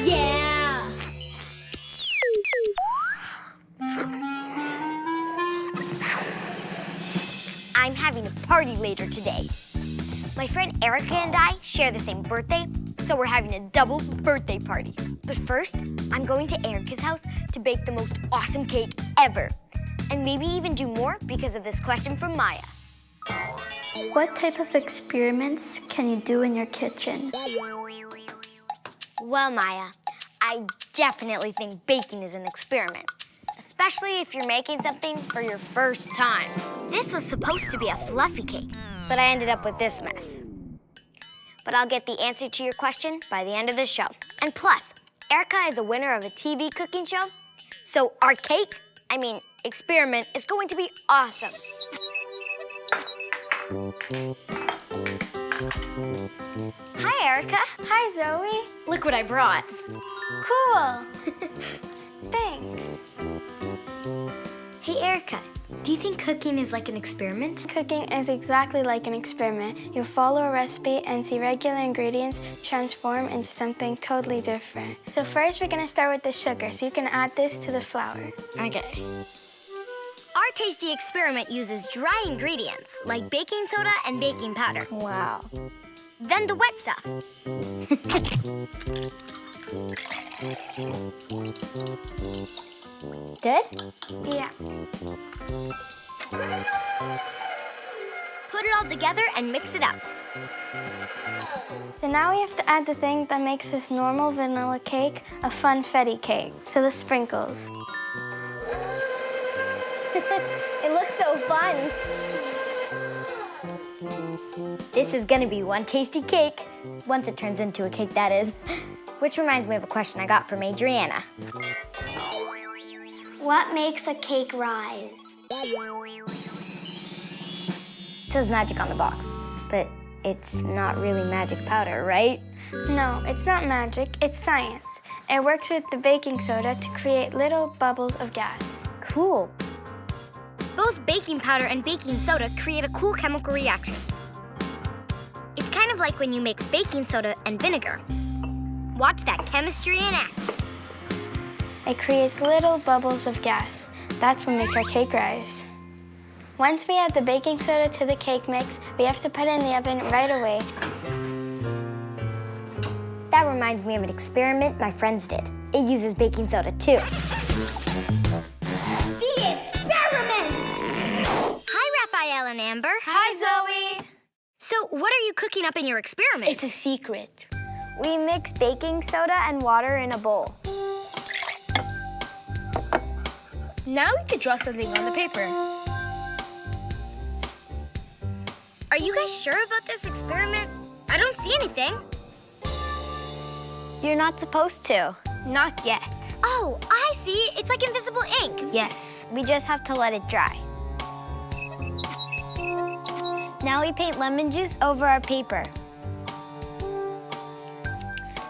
Yeah! I'm having a party later today. My friend Erica and I share the same birthday, so we're having a double birthday party. But first, I'm going to Erica's house to bake the most awesome cake ever. And maybe even do more because of this question from Maya. What type of experiments can you do in your kitchen? Well, Maya, I definitely think baking is an experiment, especially if you're making something for your first time. This was supposed to be a fluffy cake, but I ended up with this mess. But I'll get the answer to your question by the end of the show. And plus, Erica is a winner of a TV cooking show, so our experiment is going to be awesome. Hi, Erica. Hi, Zoe. Look what I brought. Cool. Thanks. Hey, Erica, do you think cooking is like an experiment? Cooking is exactly like an experiment. You follow a recipe and see regular ingredients transform into something totally different. So first, we're gonna start with the sugar, so you can add this to the flour. Okay. Our tasty experiment uses dry ingredients like baking soda and baking powder. Wow. Then the wet stuff. Good? Yeah. Put it all together and mix it up. So now we have to add the thing that makes this normal vanilla cake a funfetti cake. So the sprinkles. It looks so fun. This is gonna be one tasty cake. Once it turns into a cake, that is. Which reminds me of a question I got from Adriana. What makes a cake rise? It says magic on the box, but it's not really magic powder, right? No, it's not magic, it's science. It works with the baking soda to create little bubbles of gas. Cool. Both baking powder and baking soda create a cool chemical reaction. It's kind of like when you mix baking soda and vinegar. Watch that chemistry in action. It creates little bubbles of gas. That's what makes our cake rise. Once we add the baking soda to the cake mix, we have to put it in the oven right away. That reminds me of an experiment my friends did. It uses baking soda too. The experiment! Hi, Raphael and Amber. Hi, Zoe. So what are you cooking up in your experiment? It's a secret. We mix baking soda and water in a bowl. Now we could draw something on the paper. Are you guys sure about this experiment? I don't see anything. You're not supposed to. Not yet. Oh, I see. It's like invisible ink. Yes. We just have to let it dry. Now we paint lemon juice over our paper.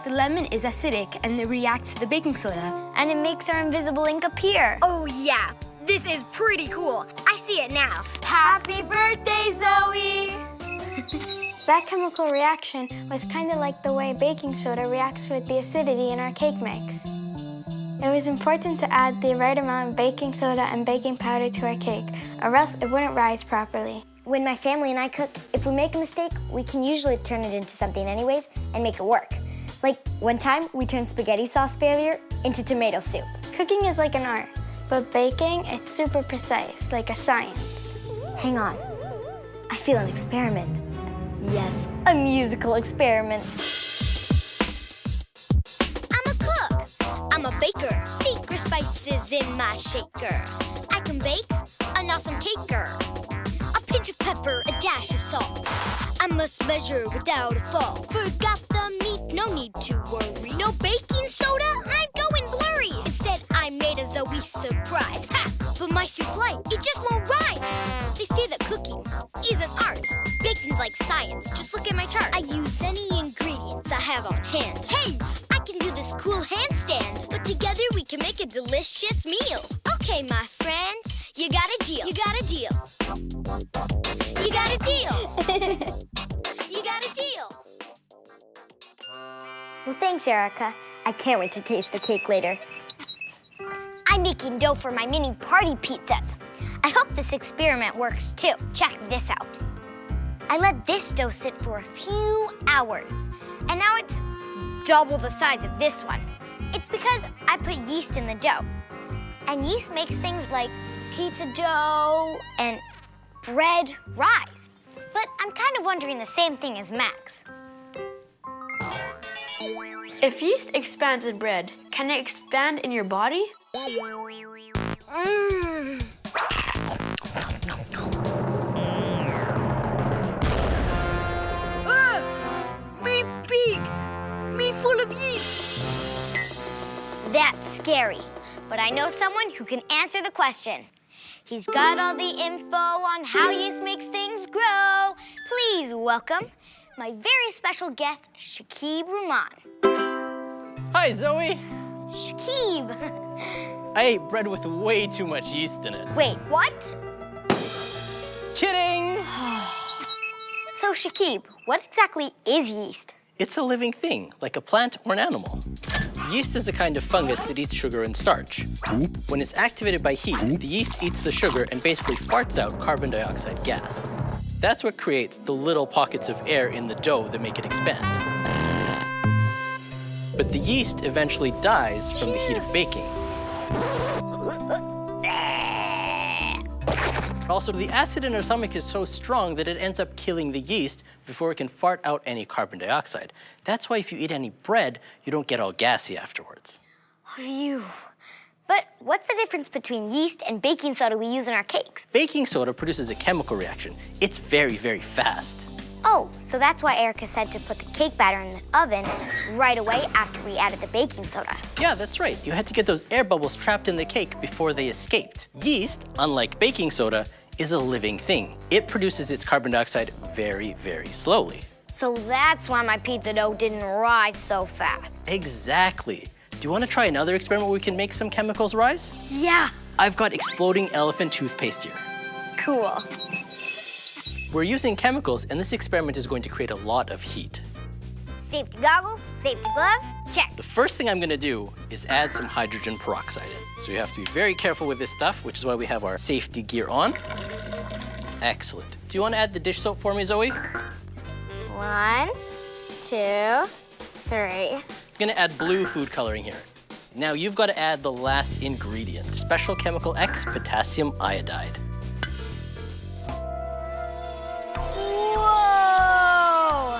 The lemon is acidic and it reacts to the baking soda. And it makes our invisible ink appear. Oh, yeah. This is pretty cool. I see it now. Happy birthday, Zoe! That chemical reaction was kind of like the way baking soda reacts with the acidity in our cake mix. It was important to add the right amount of baking soda and baking powder to our cake, or else it wouldn't rise properly. When my family and I cook, if we make a mistake, we can usually turn it into something anyways and make it work. Like one time, we turned spaghetti sauce failure into tomato soup. Cooking is like an art, but baking, it's super precise, like a science. Hang on. I feel an experiment. Yes, a musical experiment. I'm a cook. I'm a baker. Secret spices in my shaker. I can bake an awesome caker. A pinch of pepper, a dash of salt. I must measure without a fall. Forgot the meat, no need to worry. No baking soda, I'm going blurry. Instead, I made a Zoe surprise. Ha! But my souffle, it just won't rise. They say that cooking is an art. Baking's like science, just look at my chart. I use any ingredients I have on hand. Hey, I can do this cool handstand. But together we can make a delicious meal. Okay, my friend, you got a deal. You got a deal. You got a deal. You got a deal. Well, thanks, Erica. I can't wait to taste the cake later. I'm making dough for my mini party pizzas. I hope this experiment works too. Check this out. I let this dough sit for a few hours, and now it's double the size of this one. It's because I put yeast in the dough. And yeast makes things like pizza dough and bread rise. But I'm kind of wondering the same thing as Max. If yeast expands in bread, can it expand in your body? Mmm. Me big! Me full of yeast! That's scary, but I know someone who can answer the question. He's got all the info on how yeast makes things grow. Please welcome my very special guest, Shakib Rahman. Hi, Zoe. Shakib. I ate bread with way too much yeast in it. Wait, what? Kidding! So, Shakib, what exactly is yeast? It's a living thing, like a plant or an animal. Yeast is a kind of fungus that eats sugar and starch. When it's activated by heat, the yeast eats the sugar and basically farts out carbon dioxide gas. That's what creates the little pockets of air in the dough that make it expand. But the yeast eventually dies from the heat of baking. Also, the acid in our stomach is so strong that it ends up killing the yeast before it can fart out any carbon dioxide. That's why if you eat any bread, you don't get all gassy afterwards. Phew. But what's the difference between yeast and baking soda we use in our cakes? Baking soda produces a chemical reaction. It's very, very fast. Oh, so that's why Erica said to put the cake batter in the oven right away after we added the baking soda. Yeah, that's right. You had to get those air bubbles trapped in the cake before they escaped. Yeast, unlike baking soda, is a living thing. It produces its carbon dioxide very, very slowly. So that's why my pizza dough didn't rise so fast. Exactly. Do you want to try another experiment where we can make some chemicals rise? Yeah. I've got exploding elephant toothpaste here. Cool. We're using chemicals, and this experiment is going to create a lot of heat. Safety goggles, safety gloves, check. The first thing I'm gonna do is add some hydrogen peroxide in. So you have to be very careful with this stuff, which is why we have our safety gear on. Excellent. Do you want to add the dish soap for me, Zoe? 1, 2, 3. I'm gonna add blue food coloring here. Now you've got to add the last ingredient, Special Chemical X potassium iodide. Whoa!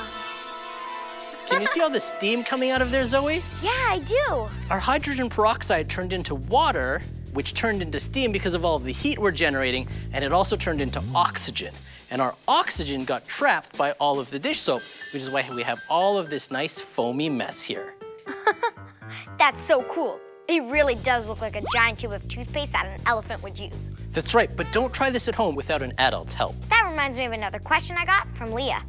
Can you see all the steam coming out of there, Zoe? Yeah, I do. Our hydrogen peroxide turned into water, which turned into steam because of all of the heat we're generating, and it also turned into oxygen. And our oxygen got trapped by all of the dish soap, which is why we have all of this nice foamy mess here. That's so cool. It really does look like a giant tube of toothpaste that an elephant would use. That's right, but don't try this at home without an adult's help. That reminds me of another question I got from Leah.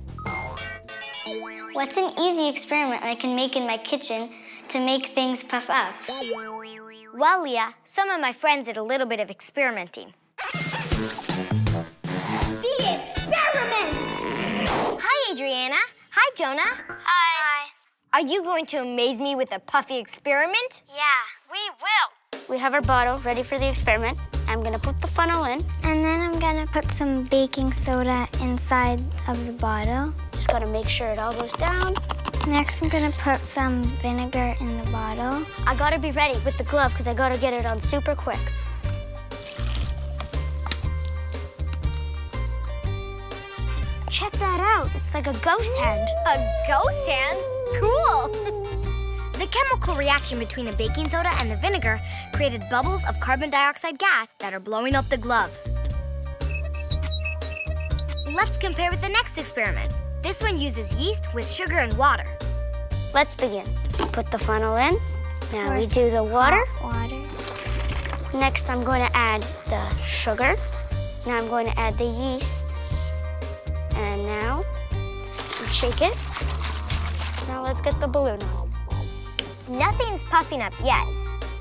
What's an easy experiment I can make in my kitchen to make things puff up? Well, Leah, some of my friends did a little bit of experimenting. The experiment! Hi, Adriana. Hi, Jonah. Hi. Are you going to amaze me with a Puffy experiment? Yeah, we will. We have our bottle ready for the experiment. I'm gonna put the funnel in. And then I'm gonna put some baking soda inside of the bottle. Just gotta make sure it all goes down. Next, I'm gonna put some vinegar in the bottle. I gotta be ready with the glove because I gotta get it on super quick. Check that out. It's like a ghost hand. A ghost hand? Cool. The chemical reaction between the baking soda and the vinegar created bubbles of carbon dioxide gas that are blowing up the glove. Let's compare with the next experiment. This one uses yeast with sugar and water. Let's begin. Put the funnel in. Now we do the water. Next, I'm going to add the sugar. Now I'm going to add the yeast. And now, shake it. Now let's get the balloon on. Nothing's puffing up yet.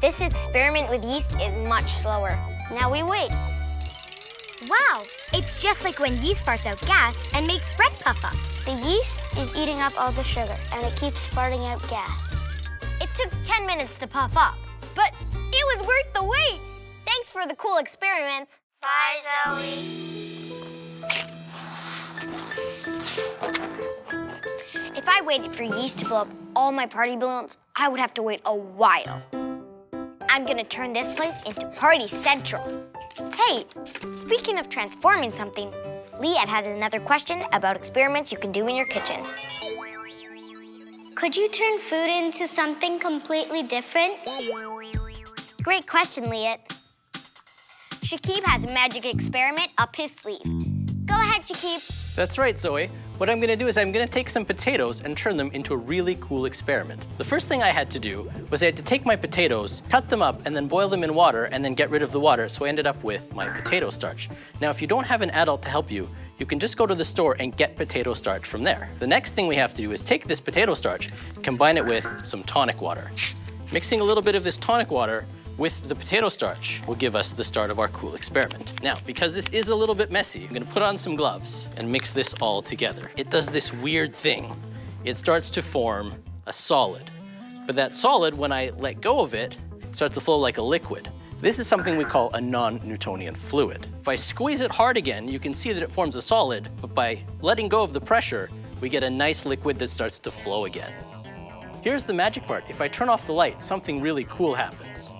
This experiment with yeast is much slower. Now we wait. Wow, it's just like when yeast farts out gas and makes bread puff up. The yeast is eating up all the sugar, and it keeps farting out gas. It took 10 minutes to puff up, but it was worth the wait. Thanks for the cool experiments. Bye, Zoe. If I waited for yeast to blow up all my party balloons, I would have to wait a while. I'm gonna turn this place into Party Central. Hey, speaking of transforming something, Leah had another question about experiments you can do in your kitchen. Could you turn food into something completely different? Great question, Leah. Shakib has a magic experiment up his sleeve. Go ahead, Shakib. That's right, Zoe. What I'm gonna do is I'm gonna take some potatoes and turn them into a really cool experiment. The first thing I had to do was I had to take my potatoes, cut them up, and then boil them in water, and then get rid of the water, so I ended up with my potato starch. Now, if you don't have an adult to help you, you can just go to the store and get potato starch from there. The next thing we have to do is take this potato starch, combine it with some tonic water. Mixing a little bit of this tonic water with the potato starch will give us the start of our cool experiment. Now, because this is a little bit messy, I'm gonna put on some gloves and mix this all together. It does this weird thing. It starts to form a solid. But that solid, when I let go of it, starts to flow like a liquid. This is something we call a non-Newtonian fluid. If I squeeze it hard again, you can see that it forms a solid, but by letting go of the pressure, we get a nice liquid that starts to flow again. Here's the magic part. If I turn off the light, something really cool happens.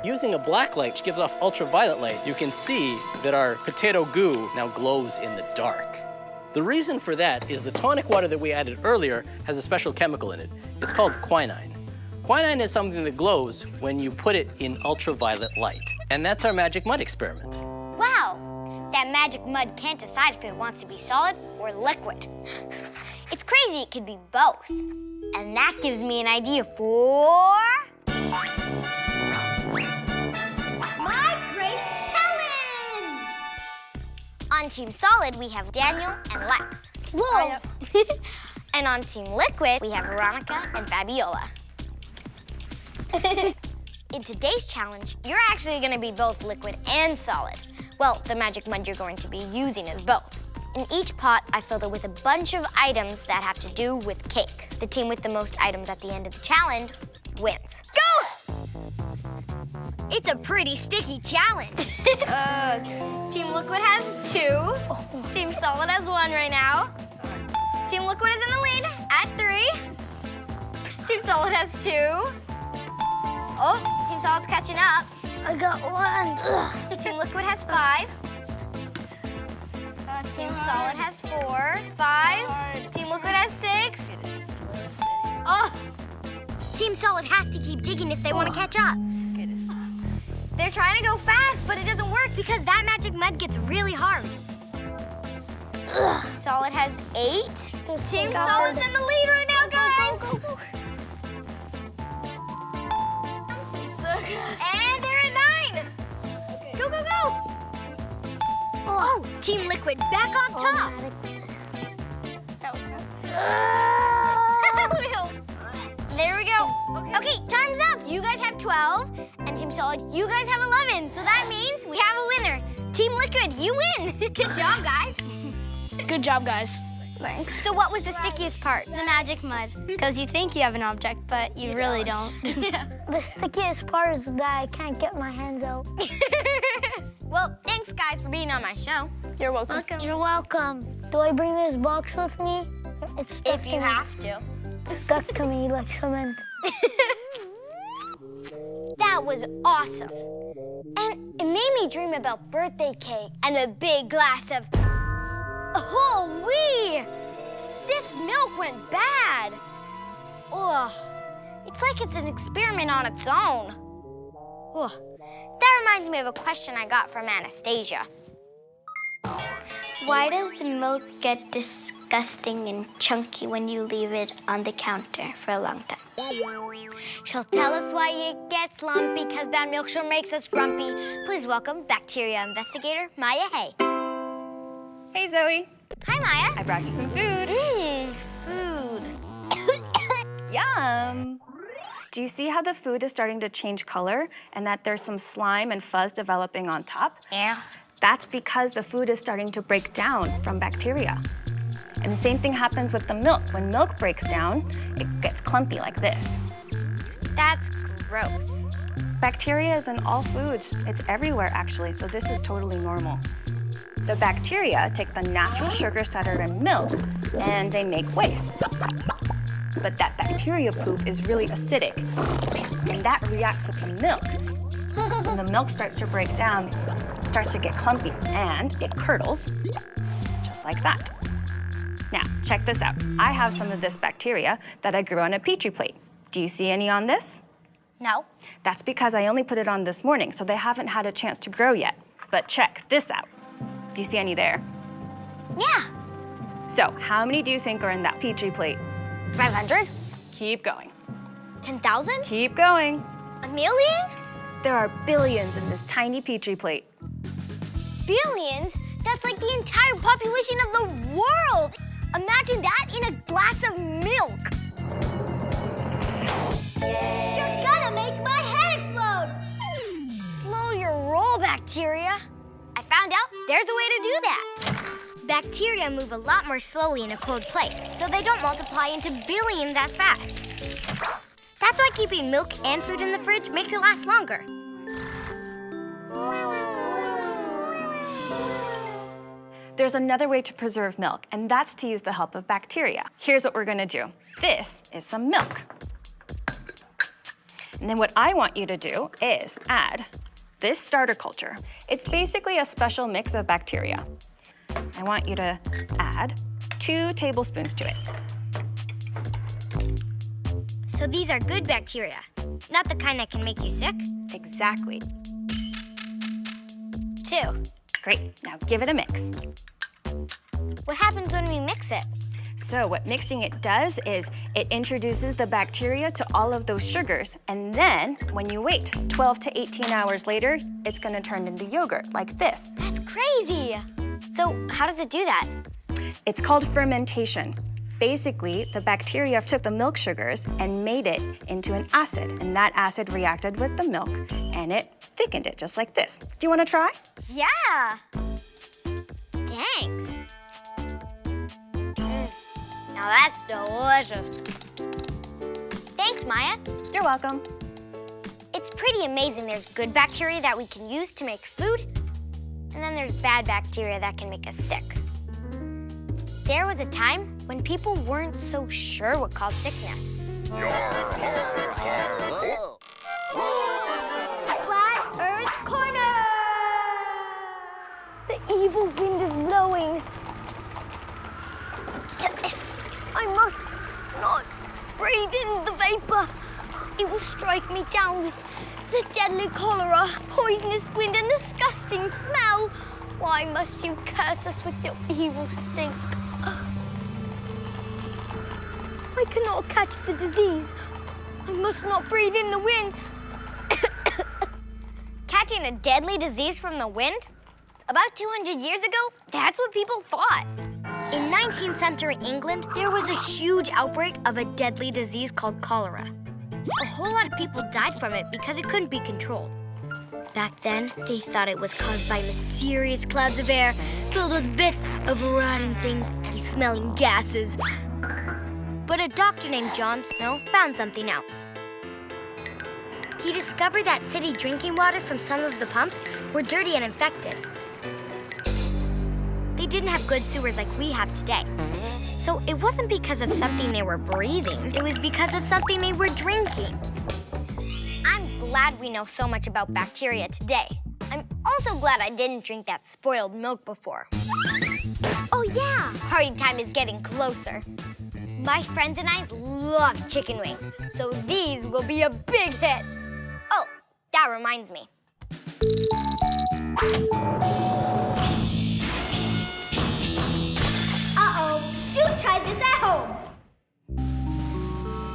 Using a black light, which gives off ultraviolet light, you can see that our potato goo now glows in the dark. The reason for that is the tonic water that we added earlier has a special chemical in it. It's called quinine. Quinine is something that glows when you put it in ultraviolet light. And that's our magic mud experiment. Wow, that magic mud can't decide if it wants to be solid or liquid. It's crazy it could be both. And that gives me an idea for... My Great Challenge! On Team Solid, we have Daniel and Lex. Whoa! And on Team Liquid, we have Veronica and Fabiola. In today's challenge, you're actually gonna be both liquid and solid. Well, the magic mud you're going to be using is both. In each pot, I filled it with a bunch of items that have to do with cake. The team with the most items at the end of the challenge wins. Go! It's a pretty sticky challenge. Team Liquid has 2. Team Solid has 1 right now. Team Liquid is in the lead at 3. Team Solid has 2. Oh, Team Solid's catching up. I got 1. Team Liquid has 5. Team Solid has 4. 5. Team Liquid has 6. Oh! Team Solid has to keep digging if they want to catch up. They're trying to go fast, but it doesn't work because that magic mud gets really hard. Solid has 8. Team Solid's in the lead right now, guys. And they're at 9. Go, go, go. Oh, Team Liquid back on top. That was fast. There we go. Okay, time's up. You guys have 12, and Team Solid, you guys have 11. So that means we have a winner. Team Liquid, you win. Good job, guys. Good job, guys. Thanks. So what was the stickiest part? The magic mud. Because you think you have an object, but you really don't. The stickiest part is that I can't get my hands out. Well, thanks, guys, for being on my show. You're welcome. You're welcome. Do I bring this box with me? It's stuck If to you me. have to. It's stuck to me like cement. That was awesome. And it made me dream about birthday cake and a big glass of... Oh, wee! This milk went bad. Ugh. It's like it's an experiment on its own. Ugh. That reminds me of a question I got from Anastasia. Why does the milk get disgusting and chunky when you leave it on the counter for a long time? She'll tell us why it gets lumpy, because bad milk sure makes us grumpy. Please welcome bacteria investigator Maya Hay. Hey, Zoe. Hi, Maya. I brought you some food. Food. Yum. Do you see how the food is starting to change color and that there's some slime and fuzz developing on top? Yeah. That's because the food is starting to break down from bacteria. And the same thing happens with the milk. When milk breaks down, it gets clumpy like this. That's gross. Bacteria is in all foods. It's everywhere, actually, so this is totally normal. The bacteria take the natural sugars that are in milk and they make waste. But that bacteria poop is really acidic, and that reacts with the milk. When the milk starts to break down, it starts to get clumpy and it curdles, just like that. Now, check this out. I have some of this bacteria that I grew on a Petri plate. Do you see any on this? No. That's because I only put it on this morning, so they haven't had a chance to grow yet. But check this out. Do you see any there? Yeah. So, how many do you think are in that Petri plate? 500? Keep going. 10,000? Keep going. A million? There are billions in this tiny Petri plate. Billions? That's like the entire population of the world! Imagine that in a glass of milk! You're gonna make my head explode! Slow your roll, bacteria. I found out there's a way to do that. Bacteria move a lot more slowly in a cold place, so they don't multiply into billions as fast. That's why keeping milk and food in the fridge makes it last longer. There's another way to preserve milk, and that's to use the help of bacteria. Here's what we're gonna do. This is some milk. And then what I want you to do is add this starter culture. It's basically a special mix of bacteria. I want you to add 2 tablespoons to it. So these are good bacteria, not the kind that can make you sick? Exactly. 2. Great, now give it a mix. What happens when we mix it? So what mixing it does is it introduces the bacteria to all of those sugars, and then when you wait 12 to 18 hours later, it's gonna turn into yogurt like this. That's crazy. So how does it do that? It's called fermentation. Basically, the bacteria took the milk sugars and made it into an acid, and that acid reacted with the milk, and it thickened it just like this. Do you wanna try? Yeah. Thanks. Now that's delicious. Thanks, Maya. You're welcome. It's pretty amazing there's good bacteria that we can use to make food, and then there's bad bacteria that can make us sick. There was a time when people weren't so sure what caused sickness. Flat Earth Corner! The evil wind is blowing. I must not breathe in the vapor. It will strike me down with the deadly cholera, poisonous wind, and disgusting smell. Why must you curse us with your evil stink? I cannot catch the disease. I must not breathe in the wind. Catching a deadly disease from the wind? About 200 years ago, that's what people thought. In 19th century England, there was a huge outbreak of a deadly disease called cholera. A whole lot of people died from it because it couldn't be controlled. Back then, they thought it was caused by mysterious clouds of air filled with bits of rotting things and smelling gases. But a doctor named John Snow found something out. He discovered that city drinking water from some of the pumps were dirty and infected. They didn't have good sewers like we have today. So it wasn't because of something they were breathing. It was because of something they were drinking. I'm glad we know so much about bacteria today. I'm also glad I didn't drink that spoiled milk before. Oh yeah, party time is getting closer. My friends and I love chicken wings, so these will be a big hit. Oh, that reminds me. Uh-oh, do try this at home.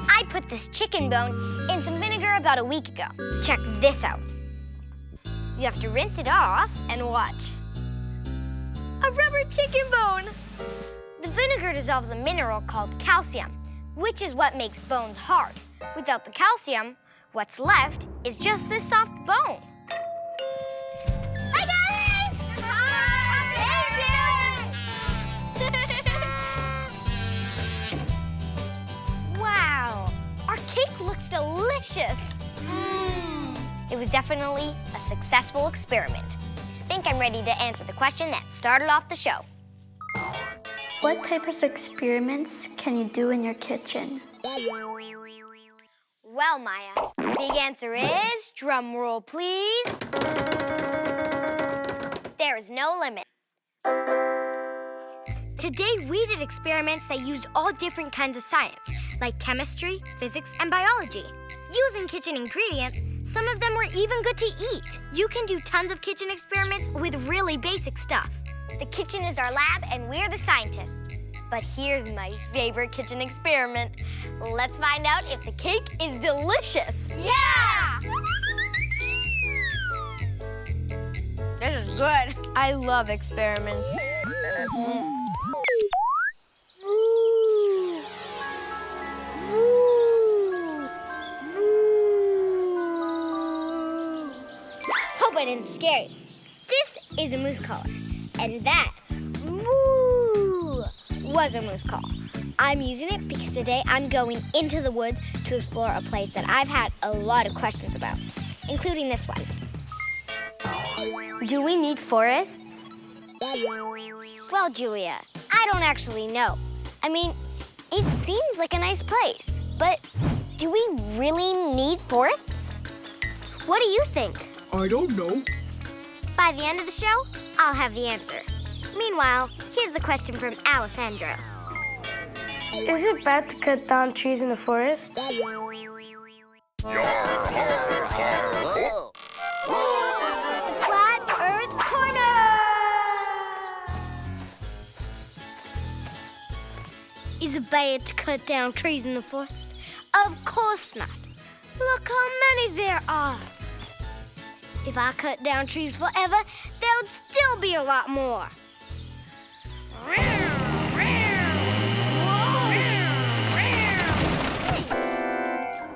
I put this chicken bone in some vinegar about a week ago. Check this out. You have to rinse it off and watch. A rubber chicken bone! The vinegar dissolves a mineral called calcium, which is what makes bones hard. Without the calcium, what's left is just this soft bone. Hi, guys! Hi! Thank you! Wow, our cake looks delicious. delicious. It was definitely a successful experiment. I think I'm ready to answer the question that started off the show. What type of experiments can you do in your kitchen? Well, Maya, big answer is, drum roll please, there is no limit. Today we did experiments that used all different kinds of science, like chemistry, physics, and biology. Using kitchen ingredients, some of them were even good to eat. You can do tons of kitchen experiments with really basic stuff. The kitchen is our lab and we're the scientists. But here's my favorite kitchen experiment. Let's find out if the cake is delicious. Yeah! This is good. I love experiments. Hope I didn't scare you. This is a moose collar, and that, moo, was a moose call. I'm using it because today I'm going into the woods to explore a place that I've had a lot of questions about, including this one. Do we need forests? Well, Julia, I don't actually know. I mean, it seems like a nice place, but do we really need forests? What do you think? I don't know. By the end of the show, I'll have the answer. Meanwhile, here's a question from Alessandro. Is it bad to cut down trees in the forest? The Flat Earth Corner! Is it bad to cut down trees in the forest? Of course not. Look how many there are. If I cut down trees forever, there would still be a lot more.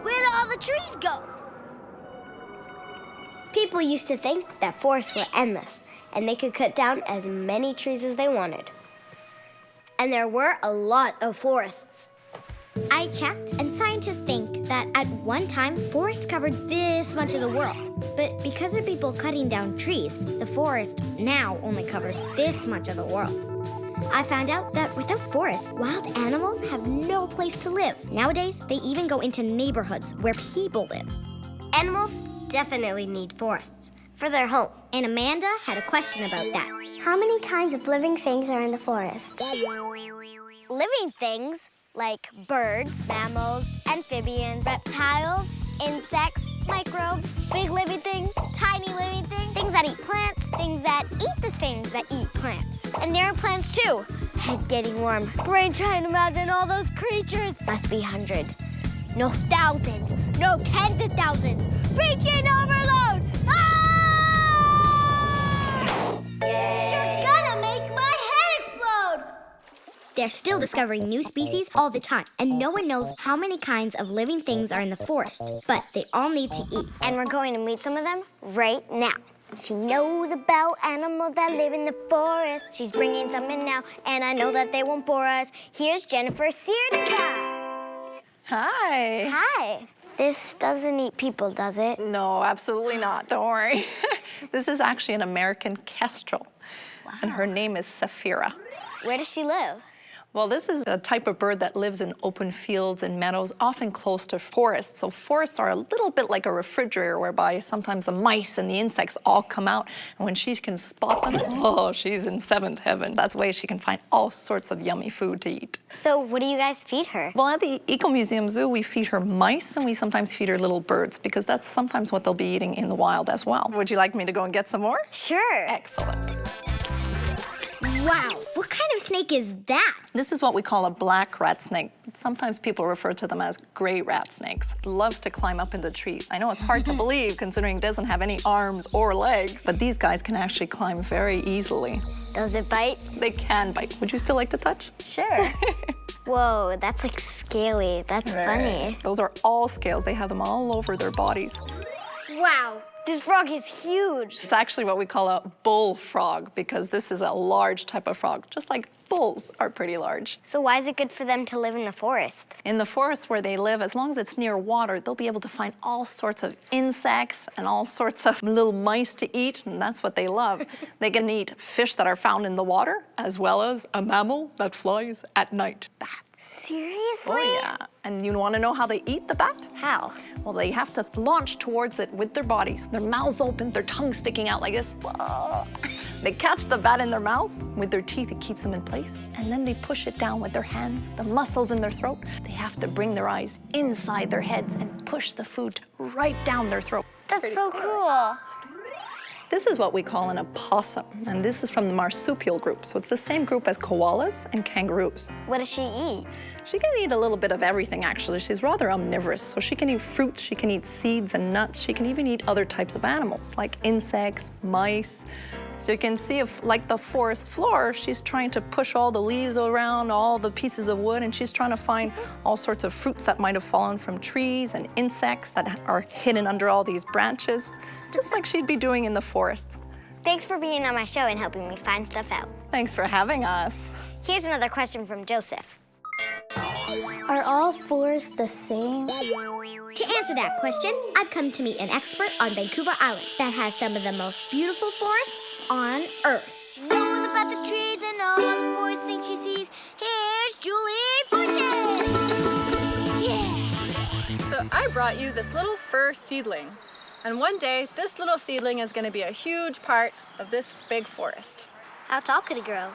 Where'd all the trees go? People used to think that forests were endless, and they could cut down as many trees as they wanted. And there were a lot of forests. I checked, and scientists think that at one time, forests covered this much of the world. But because of people cutting down trees, the forest now only covers this much of the world. I found out that without forests, wild animals have no place to live. Nowadays, they even go into neighborhoods where people live. Animals definitely need forests for their home. And Amanda had a question about that. How many kinds of living things are in the forest? Living things like birds, mammals, amphibians, reptiles, insects, microbes, big living things, tiny living things, things that eat plants, things that eat the things that eat plants. And there are plants too. Head getting warm. Brain trying to imagine all those creatures. Must be hundreds. No thousands. No tens of thousands. Reaching overload! Ah! You're gonna make my head explode! They're still discovering new species all the time, and no one knows how many kinds of living things are in the forest, but they all need to eat. And we're going to meet some of them right now. She knows about animals that live in the forest. She's bringing some in now, and I know that they won't bore us. Here's Jennifer Sierra. Hi. Hi. This doesn't eat people, does it? No, absolutely not. Don't worry. This is actually an American kestrel, and her name is Sapphira. Where does she live? Well, this is a type of bird that lives in open fields and meadows, often close to forests. So forests are a little bit like a refrigerator whereby sometimes the mice and the insects all come out. And when she can spot them, oh, she's in seventh heaven. That's the way she can find all sorts of yummy food to eat. So what do you guys feed her? Well, at the Eco Museum Zoo, we feed her mice and we sometimes feed her little birds because that's sometimes what they'll be eating in the wild as well. Would you like me to go and get some more? Sure. Excellent. Wow, what kind of snake is that? This is what we call a black rat snake. Sometimes people refer to them as gray rat snakes. It loves to climb up into trees. I know it's hard to believe considering it doesn't have any arms or legs, but these guys can actually climb very easily. Does it bite? They can bite. Would you still like to touch? Sure. Whoa, that's like scaly. That's funny. Those are all scales. They have them all over their bodies. Wow, This frog is huge. It's actually what we call a bullfrog because this is a large type of frog, just like bulls are pretty large. So why is it good for them to live in the forest? In the forest where they live, as long as it's near water, they'll be able to find all sorts of insects and all sorts of little mice to eat, and that's what they love. They can eat fish that are found in the water, as well as a mammal that flies at night. Bat. Seriously? Oh yeah, and you want to know how they eat the bat? How? Well, they have to launch towards it with their bodies, their mouths open, their tongues sticking out like this. They catch the bat in their mouths with their teeth, it keeps them in place, and then they push it down with their hands, the muscles in their throat. They have to bring their eyes inside their heads and push the food right down their throat. That's so cool. This is what we call an opossum, and this is from the marsupial group, so it's the same group as koalas and kangaroos. What does she eat? She can eat a little bit of everything, actually. She's rather omnivorous, so she can eat fruit, she can eat seeds and nuts, she can even eat other types of animals, like insects, mice. So you can see, if, like the forest floor, she's trying to push all the leaves around, all the pieces of wood, and she's trying to find all sorts of fruits that might have fallen from trees and insects that are hidden under all these branches, just like she'd be doing in the forest. Thanks for being on my show and helping me find stuff out. Thanks for having us. Here's another question from Joseph. Are all forests the same? To answer that question, I've come to meet an expert on Vancouver Island that has some of the most beautiful forests on Earth. She knows about the trees and all the forest things she sees. Here's Julie Fortes! Yeah! So I brought you this little fir seedling. And one day, this little seedling is going to be a huge part of this big forest. How tall could it grow?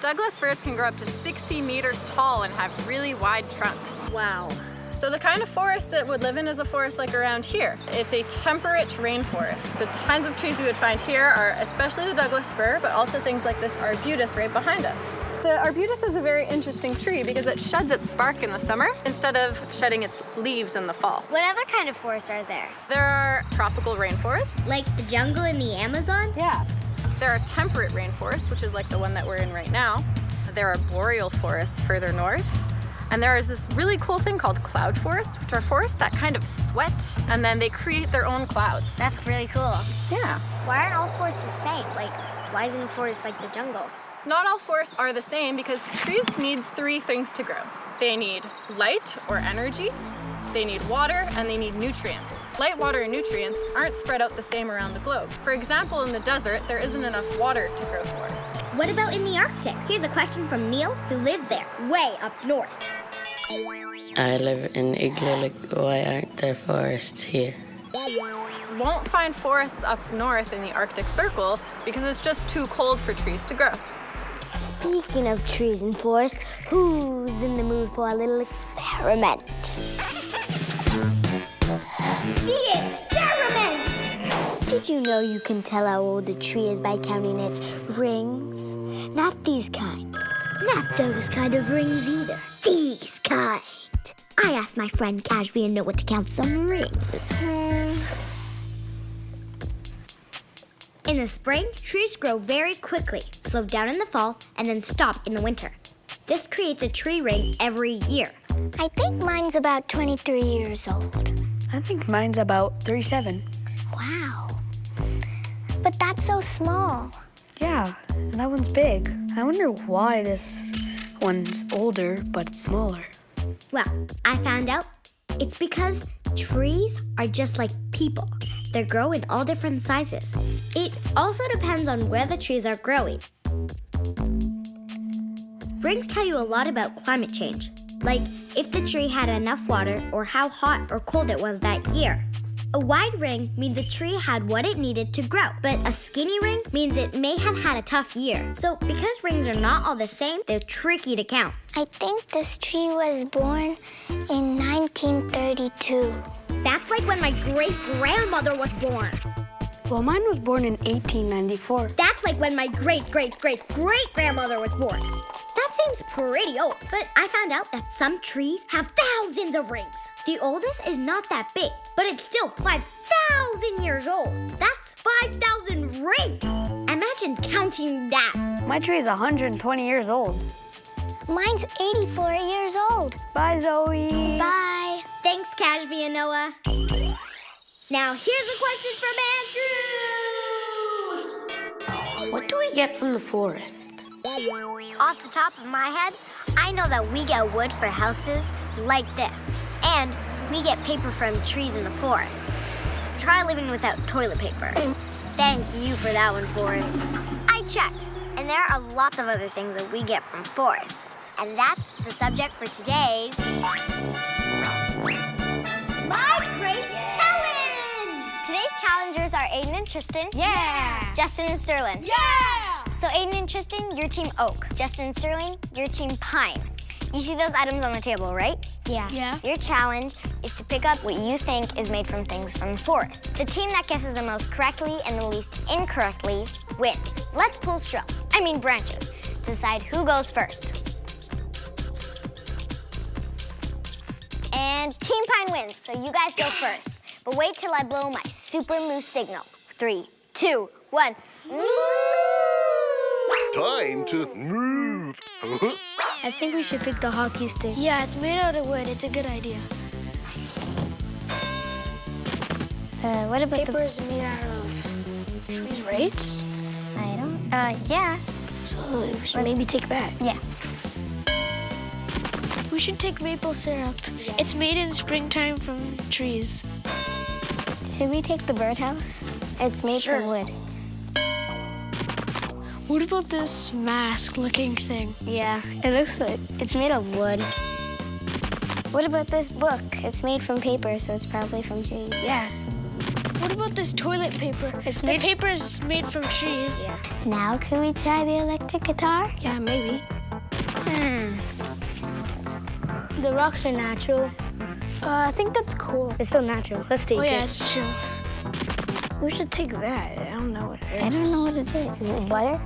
Douglas firs can grow up to 60 meters tall and have really wide trunks. Wow. So the kind of forest it would live in is a forest like around here. It's a temperate rainforest. The kinds of trees we would find here are especially the Douglas fir, but also things like this arbutus right behind us. The arbutus is a very interesting tree because it sheds its bark in the summer instead of shedding its leaves in the fall. What other kind of forests are there? There are tropical rainforests. Like the jungle in the Amazon? Yeah. There are temperate rainforests, which is like the one that we're in right now. There are boreal forests further north. And there is this really cool thing called cloud forests, which are forests that kind of sweat and then they create their own clouds. That's really cool. Yeah. Why aren't all forests the same? Like, why isn't a forest like the jungle? Not all forests are the same because trees need three things to grow. They need light or energy, they need water, and they need nutrients. Light, water, and nutrients aren't spread out the same around the globe. For example, in the desert, there isn't enough water to grow forests. What about in the Arctic? Here's a question from Neil, who lives there, way up north. I live in Igloo. Why aren't there forests here? You won't find forests up north in the Arctic Circle because it's just too cold for trees to grow. Speaking of trees and forests, who's in the mood for a little experiment? The experiment! Did you know you can tell how old a tree is by counting its rings? Not these kind. Not those kind of rings either. These kind. I asked my friend Kashvi Noah to count some rings. In the spring, trees grow very quickly, slow down in the fall, and then stop in the winter. This creates a tree ring every year. I think mine's about 23 years old. I think mine's about 37. Wow. But that's so small. Yeah, and that one's big. I wonder why this one's older, but it's smaller. Well, I found out it's because trees are just like people. They grow in all different sizes. It also depends on where the trees are growing. Rings tell you a lot about climate change, like if the tree had enough water or how hot or cold it was that year. A wide ring means a tree had what it needed to grow, but a skinny ring means it may have had a tough year. So because rings are not all the same, they're tricky to count. I think this tree was born in 1932. That's like when my great-grandmother was born. Well, mine was born in 1894. That's like when my great-great-great-great-grandmother was born. That seems pretty old, but I found out that some trees have thousands of rings. The oldest is not that big, but it's still 5,000 years old. That's 5,000 rings. Imagine counting that. My tree is 120 years old. Mine's 84 years old. Bye, Zoe. Bye. Thanks, Kashvi and Noah. Now here's a question from Andrew! What do we get from the forest? Off the top of my head, I know that we get wood for houses like this. And we get paper from trees in the forest. Try living without toilet paper. Thank you for that one, forests. I checked, and there are lots of other things that we get from forests. And that's the subject for today's My Great Challenge! Today's challengers are Aiden and Tristan. Yeah! Justin and Sterling. Yeah! So Aiden and Tristan, your team Oak. Justin and Sterling, your team Pine. You see those items on the table, right? Yeah. Your challenge is to pick up what you think is made from things from the forest. The team that guesses the most correctly and the least incorrectly wins. Let's pull branches, to decide who goes first. And Team Pine wins, so you guys go first. But wait till I blow my super moose signal. 3, 2, 1. Time to move. I think we should pick the hockey stick. Yeah, it's made out of wood. It's a good idea. What about Paper is made out of trees, right? I don't... yeah. So we should maybe take that. Yeah. We should take maple syrup. It's made in springtime from trees. Should we take the birdhouse? It's made from wood. What about this mask-looking thing? Yeah, it looks like it's made of wood. What about this book? It's made from paper, so it's probably from trees. Yeah. What about this toilet paper? The paper is made from trees. Yeah. Now can we try the electric guitar? Yeah, maybe. The rocks are natural. I think that's cool. It's still natural. Let's take it. Oh, yeah, it's true. We should take that. I don't know what it is. I don't know what it is. Is it butter?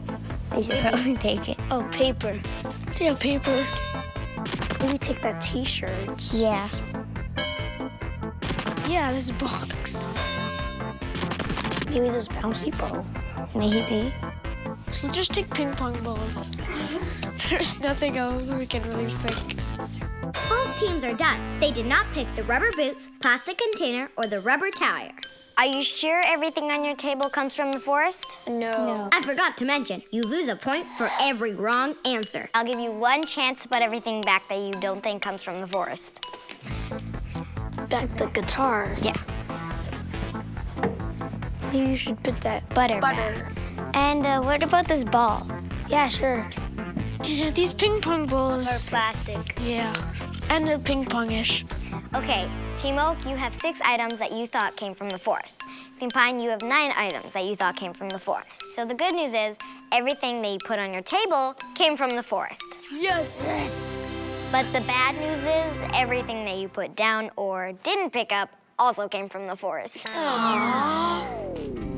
We should probably take it. Oh, paper. Yeah, paper. Maybe take that T-shirts. Yeah. Yeah, this box. Maybe this bouncy ball. Maybe. So just take ping pong balls. There's nothing else we can really pick. Both teams are done. They did not pick the rubber boots, plastic container, or the rubber tire. Are you sure everything on your table comes from the forest? No. I forgot to mention, you lose a point for every wrong answer. I'll give you one chance to put everything back that you don't think comes from the forest. Back the guitar. Yeah. Maybe you should put that Butter. And what about this ball? Yeah, sure. Yeah, these ping pong balls. Or plastic. Yeah, and they're ping pong-ish. Okay, Team Oak, you have 6 items that you thought came from the forest. Team Pine, you have 9 items that you thought came from the forest. So the good news is, everything that you put on your table came from the forest. Yes. But the bad news is, everything that you put down or didn't pick up also came from the forest.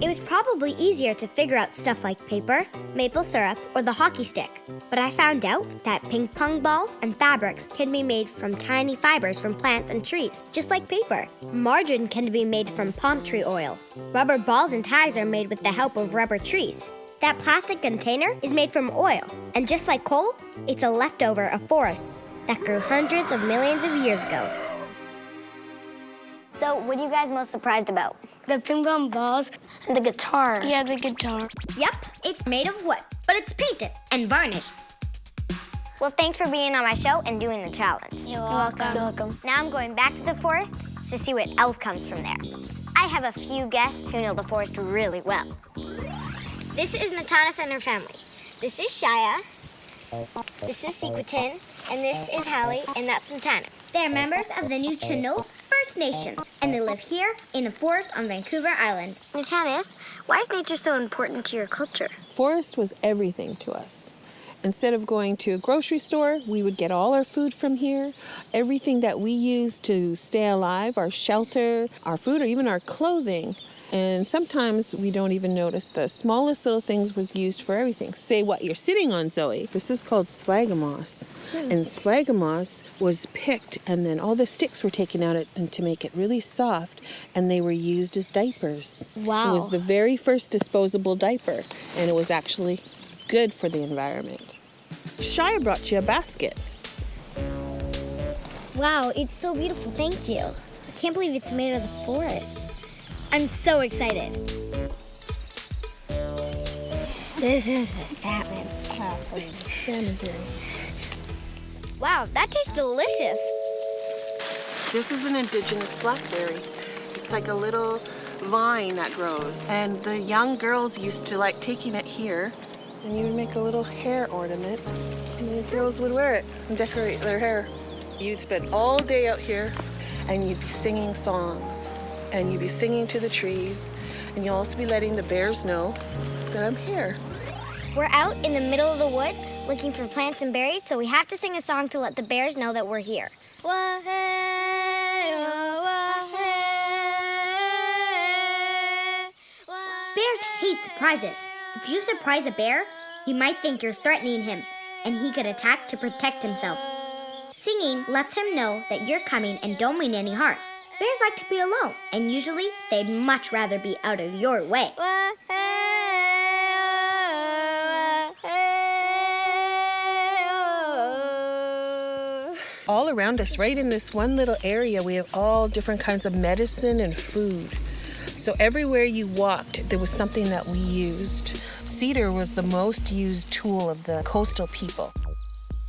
It was probably easier to figure out stuff like paper, maple syrup, or the hockey stick. But I found out that ping pong balls and fabrics can be made from tiny fibers from plants and trees, just like paper. Margarine can be made from palm tree oil. Rubber balls and ties are made with the help of rubber trees. That plastic container is made from oil. And just like coal, it's a leftover of forests that grew hundreds of millions of years ago. So, what are you guys most surprised about? The ping pong balls and the guitar. Yeah, the guitar. Yep, it's made of wood, but it's painted and varnished. Well, thanks for being on my show and doing the challenge. You're welcome. Now I'm going back to the forest to see what else comes from there. I have a few guests who know the forest really well. This is Natanis and her family. This is Shia. This is Sequitin. And this is Hallie, and that's Santana. They're members of the New Chinook First Nations, and they live here in a forest on Vancouver Island. Natanis, why is nature so important to your culture? Forest was everything to us. Instead of going to a grocery store, we would get all our food from here. Everything that we use to stay alive, our shelter, our food, or even our clothing. And sometimes we don't even notice the smallest little things was used for everything. Say what you're sitting on, Zoe. This is called sphagamos. And sphagamos was picked, and then all the sticks were taken out and to make it really soft, and they were used as diapers. Wow. It was the very first disposable diaper, and it was actually good for the environment. Shia brought you a basket. Wow, it's so beautiful. Thank you. I can't believe it's made of the forest. I'm so excited. This is a salmon. Salmon berry. Wow, that tastes delicious. This is an indigenous blackberry. It's like a little vine that grows. And the young girls used to like taking it here, and you would make a little hair ornament, and the girls would wear it and decorate their hair. You'd spend all day out here, and you'd be singing songs, and you'd be singing to the trees, and you'll also be letting the bears know that I'm here. We're out in the middle of the woods looking for plants and berries, so we have to sing a song to let the bears know that we're here. Bears hate surprises. If you surprise a bear, he might think you're threatening him, and he could attack to protect himself. Singing lets him know that you're coming and don't mean any harm. Bears like to be alone, and usually they'd much rather be out of your way. All around us, right in this one little area, we have all different kinds of medicine and food. So everywhere you walked, there was something that we used. Cedar was the most used tool of the coastal people.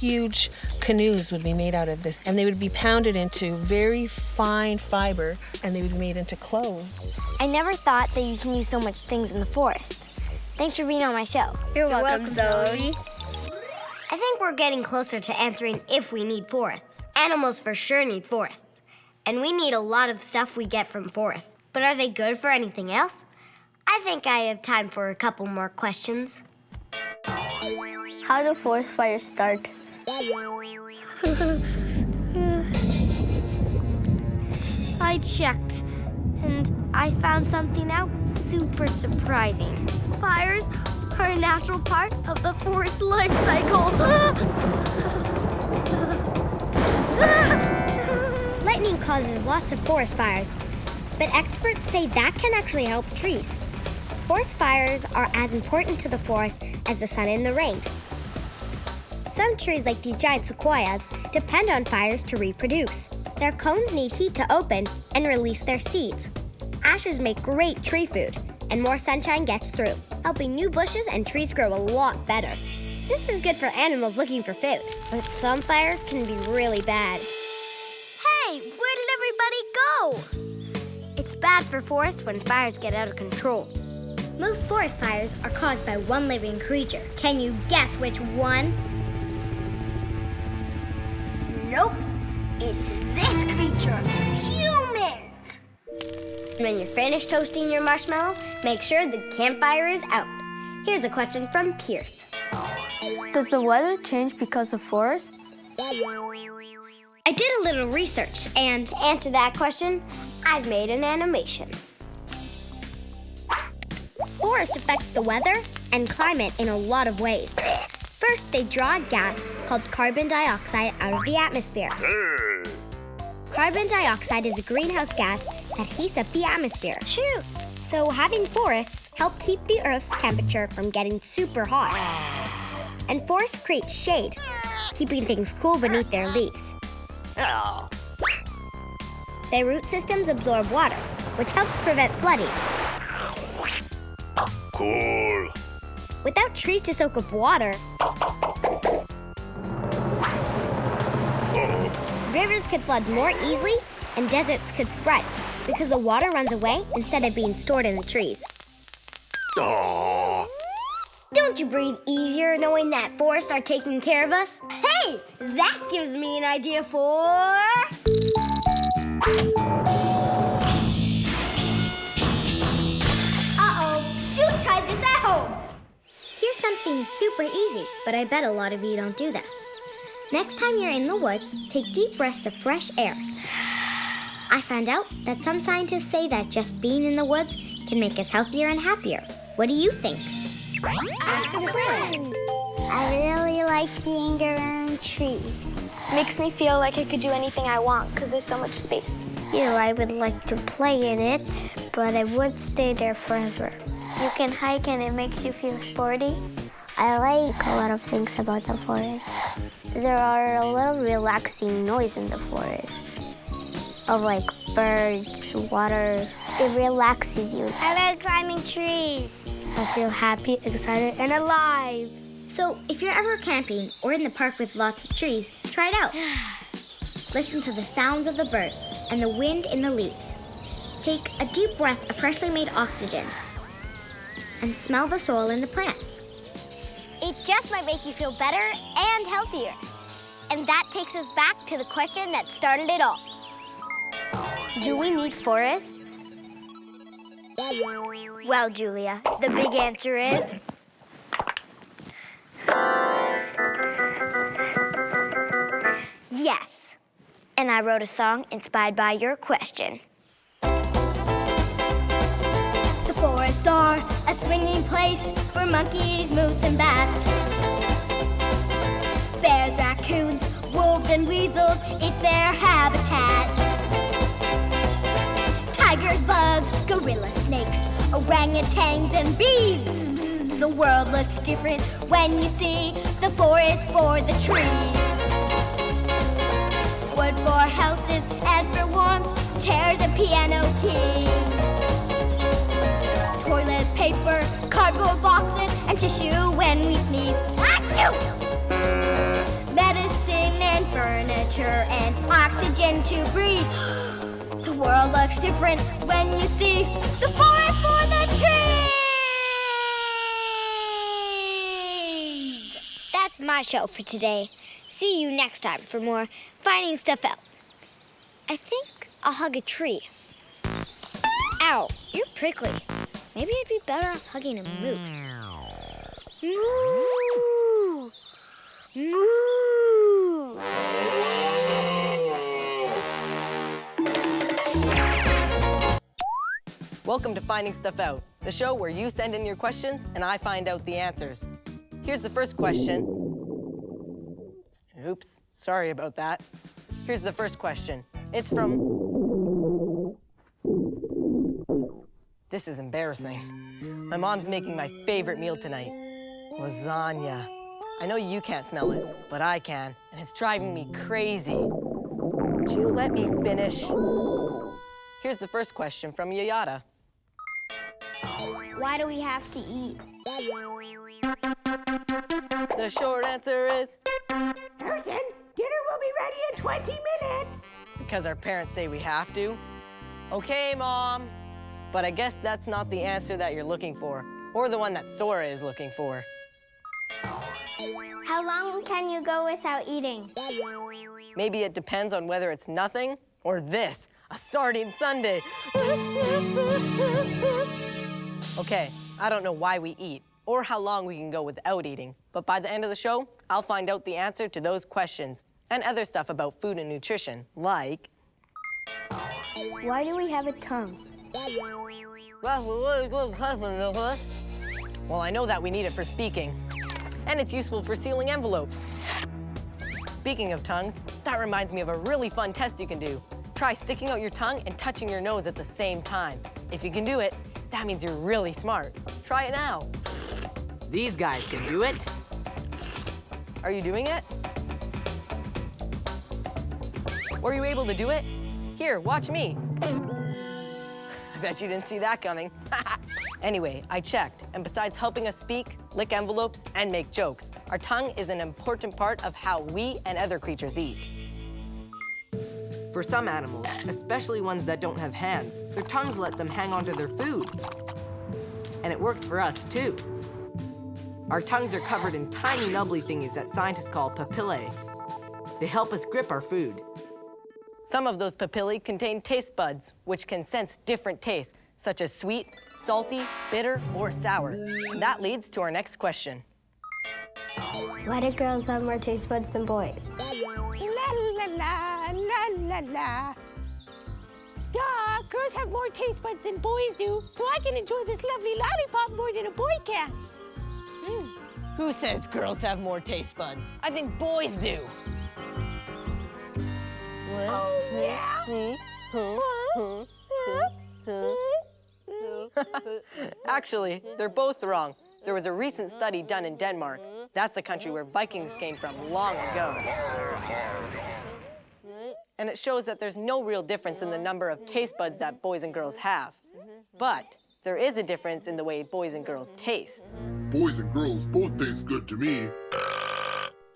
Huge canoes would be made out of this, and they would be pounded into very fine fiber, and they would be made into clothes. I never thought that you can use so much things in the forest. Thanks for being on my show. You're welcome, Zoe. I think we're getting closer to answering if we need forests. Animals for sure need forests. And we need a lot of stuff we get from forests. But are they good for anything else? I think I have time for a couple more questions. How do forest fires start? I checked, and I found something out super surprising. Fires are a natural part of the forest life cycle. Lightning causes lots of forest fires, but experts say that can actually help trees. Forest fires are as important to the forest as the sun and the rain. Some trees, like these giant sequoias, depend on fires to reproduce. Their cones need heat to open and release their seeds. Ashes make great tree food, and more sunshine gets through, helping new bushes and trees grow a lot better. This is good for animals looking for food, but some fires can be really bad. Hey, where did everybody go? It's bad for forests when fires get out of control. Most forest fires are caused by one living creature. Can you guess which one? Nope. It's this creature, humans! When you're finished toasting your marshmallow, make sure the campfire is out. Here's a question from Pierce. Does the weather change because of forests? I did a little research, and to answer that question, I've made an animation. Forests affect the weather and climate in a lot of ways. First, they draw a gas called carbon dioxide out of the atmosphere. Carbon dioxide is a greenhouse gas that heats up the atmosphere. So having forests help keep the Earth's temperature from getting super hot. And forests create shade, keeping things cool beneath their leaves. Their root systems absorb water, which helps prevent flooding. Cool. Without trees to soak up water, rivers could flood more easily and deserts could spread because the water runs away instead of being stored in the trees. Aww. Don't you breathe easier knowing that forests are taking care of us? Hey, that gives me an idea for... Do try this at home. Here's something super easy, but I bet a lot of you don't do this. Next time you're in the woods, take deep breaths of fresh air. I found out that some scientists say that just being in the woods can make us healthier and happier. What do you think? Ask a friend. I really like being around trees. Makes me feel like I could do anything I want because there's so much space. I would like to play in it, but I would stay there forever. You can hike and it makes you feel sporty. I like a lot of things about the forest. There are a lot of relaxing noise in the forest. Of like birds, water, It relaxes you. I like climbing trees. I feel happy, excited, and alive. So if you're ever camping or in the park with lots of trees, try it out. Listen to the sounds of the birds and the wind in the leaves. Take a deep breath of freshly made oxygen and smell the soil in the plants. It just might make you feel better and healthier. And that takes us back to the question that started it all. Do we need forests? Well, Julia, the big answer is... yes. And I wrote a song inspired by your question. The forests are a swinging place for monkeys, moose, and bats. Bears, raccoons, wolves, and weasels, it's their habitat. Tigers, bugs, gorillas, snakes, orangutans, and bees. The world looks different when you see the forest for the trees. Wood for houses and for warmth, chairs and piano keys. Toilet paper, cardboard boxes, and tissue when we sneeze. Achoo! Medicine and furniture and oxygen to breathe. The world looks different when you see the forest for the trees. That's my show for today. See you next time for more Finding Stuff Out. I think I'll hug a tree. Ow, you're prickly. Maybe I'd be better off hugging a moose. Moo! Moo! Welcome to Finding Stuff Out, the show where you send in your questions and I find out the answers. Here's the first question. Oops, sorry about that. Here's the first question. It's from... This is embarrassing. My mom's making my favorite meal tonight, lasagna. I know you can't smell it, but I can, and it's driving me crazy. Would you let me finish? Here's the first question from Yayata. Why do we have to eat? The short answer is... Harrison, dinner will be ready in 20 minutes. Because our parents say we have to? Okay, Mom. But I guess that's not the answer that you're looking for, or the one that Sora is looking for. How long can you go without eating? Maybe it depends on whether it's nothing or this, a sardine sundae. Okay, I don't know why we eat or how long we can go without eating, but by the end of the show, I'll find out the answer to those questions and other stuff about food and nutrition, like... Why do we have a tongue? Well, I know that we need it for speaking, and it's useful for sealing envelopes. Speaking of tongues, that reminds me of a really fun test you can do. Try sticking out your tongue and touching your nose at the same time. If you can do it, that means you're really smart. Try it now. These guys can do it. Are you doing it? Were you able to do it? Here, watch me. I bet you didn't see that coming. Anyway, I checked, and besides helping us speak, lick envelopes, and make jokes, our tongue is an important part of how we and other creatures eat. For some animals, especially ones that don't have hands, their tongues let them hang onto their food. And it works for us, too. Our tongues are covered in tiny nubbly thingies that scientists call papillae. They help us grip our food. Some of those papillae contain taste buds, which can sense different tastes, such as sweet, salty, bitter, or sour. And that leads to our next question. Why do girls have more taste buds than boys? La la la, la la la. Duh, girls have more taste buds than boys do, so I can enjoy this lovely lollipop more than a boy can. Who says girls have more taste buds? I think boys do. Oh, yeah? Actually, they're both wrong. There was a recent study done in Denmark. That's the country where Vikings came from long ago. And it shows that there's no real difference in the number of taste buds that boys and girls have. But there is a difference in the way boys and girls taste. Boys and girls both taste good to me.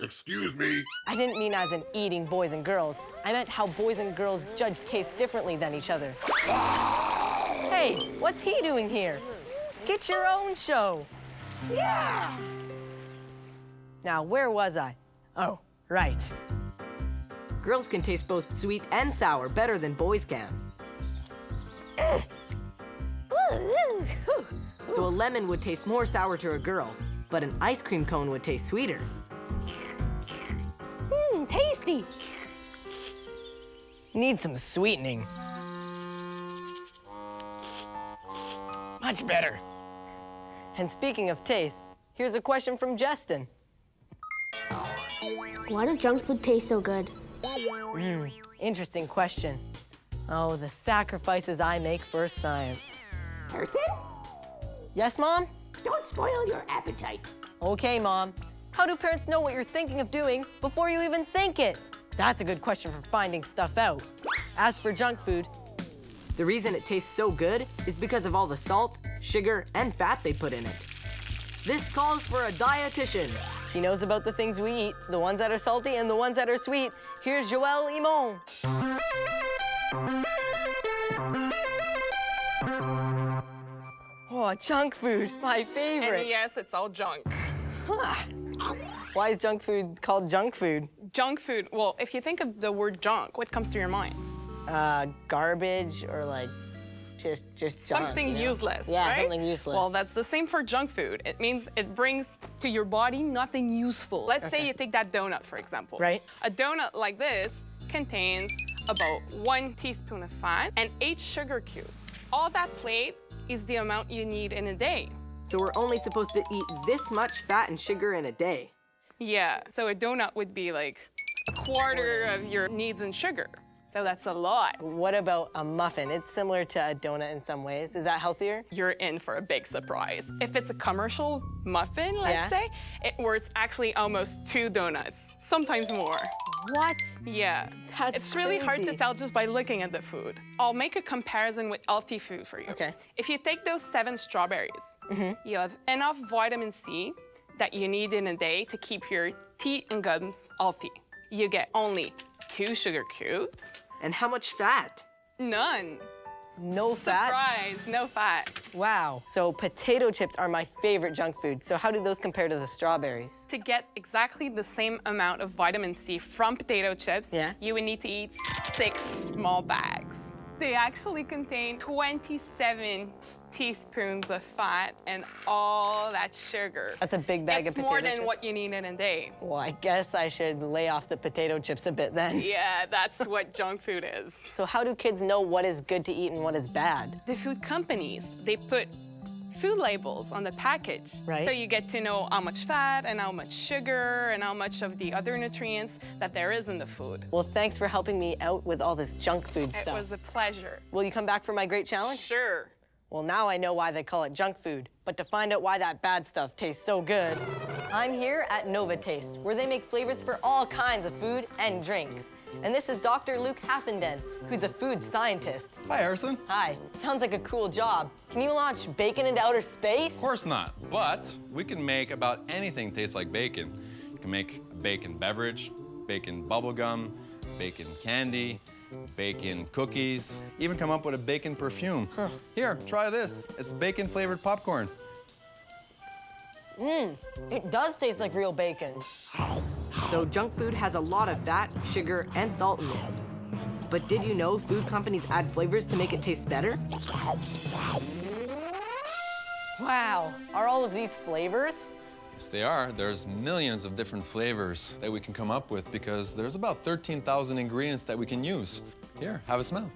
Excuse me. I didn't mean as in eating boys and girls. I meant how boys and girls judge taste differently than each other. Hey, what's he doing here? Get your own show. Yeah! Now, where was I? Oh, right. Girls can taste both sweet and sour better than boys can. So a lemon would taste more sour to a girl, but an ice cream cone would taste sweeter. Tasty. Need some sweetening. Much better. And speaking of taste, here's a question from Justin. Why does junk food taste so good? Interesting question. Oh, the sacrifices I make for science. Person? Yes, Mom? Don't spoil your appetite. Okay, Mom. How do parents know what you're thinking of doing before you even think it? That's a good question for finding stuff out. As for junk food, the reason it tastes so good is because of all the salt, sugar, and fat they put in it. This calls for a dietitian. She knows about the things we eat, the ones that are salty and the ones that are sweet. Here's Joelle Imon. Oh, junk food, my favorite. And yes, it's all junk. Huh. Why is junk food called junk food? Junk food, well, if you think of the word junk, what comes to your mind? Garbage or like just junk, something useless, yeah, right? Something useless. Well, that's the same for junk food. It means it brings to your body nothing useful. Let's say you take that donut, for example. Right. A donut like this contains about 1 teaspoon of fat and 8 sugar cubes. All that plate is the amount you need in a day. So we're only supposed to eat this much fat and sugar in a day. Yeah, so a donut would be like a quarter of your needs in sugar. So that's a lot. What about a muffin? It's similar to a donut in some ways. Is that healthier? You're in for a big surprise. If it's a commercial muffin, let's say, where it's actually almost 2 donuts, sometimes more. What? Yeah. It's really hard to tell just by looking at the food. I'll make a comparison with healthy food for you. Okay. If you take those 7 strawberries, you have enough vitamin C that you need in a day to keep your teeth and gums healthy. You get only 2 sugar cubes. And how much fat? None. No fat? Surprise, no fat. Wow. So potato chips are my favorite junk food. So how do those compare to the strawberries? To get exactly the same amount of vitamin C from potato chips, you would need to eat 6 small bags. They actually contain 27 teaspoons of fat and all that sugar. That's a big bag of potato chips. It's more than what you need in a day. Well, I guess I should lay off the potato chips a bit then. Yeah, that's what junk food is. So how do kids know what is good to eat and what is bad? The food companies, they put food labels on the package. Right. So you get to know how much fat and how much sugar and how much of the other nutrients that there is in the food. Well, thanks for helping me out with all this junk food stuff. It was a pleasure. Will you come back for my great challenge? Sure. Well, now I know why they call it junk food. But to find out why that bad stuff tastes so good, I'm here at Nova Taste, where they make flavors for all kinds of food and drinks. And this is Dr. Luke Haffenden, who's a food scientist. Hi, Harrison. Hi. Sounds like a cool job. Can you launch bacon into outer space? Of course not, but we can make about anything taste like bacon. You can make a bacon beverage, bacon bubblegum, bacon candy, bacon cookies, even come up with a bacon perfume. Here, try this. It's bacon-flavored popcorn. It does taste like real bacon. So junk food has a lot of fat, sugar, and salt in it. But did you know food companies add flavors to make it taste better? Wow, are all of these flavors? Yes, they are. There's millions of different flavors that we can come up with because there's about 13,000 ingredients that we can use. Here, have a smell.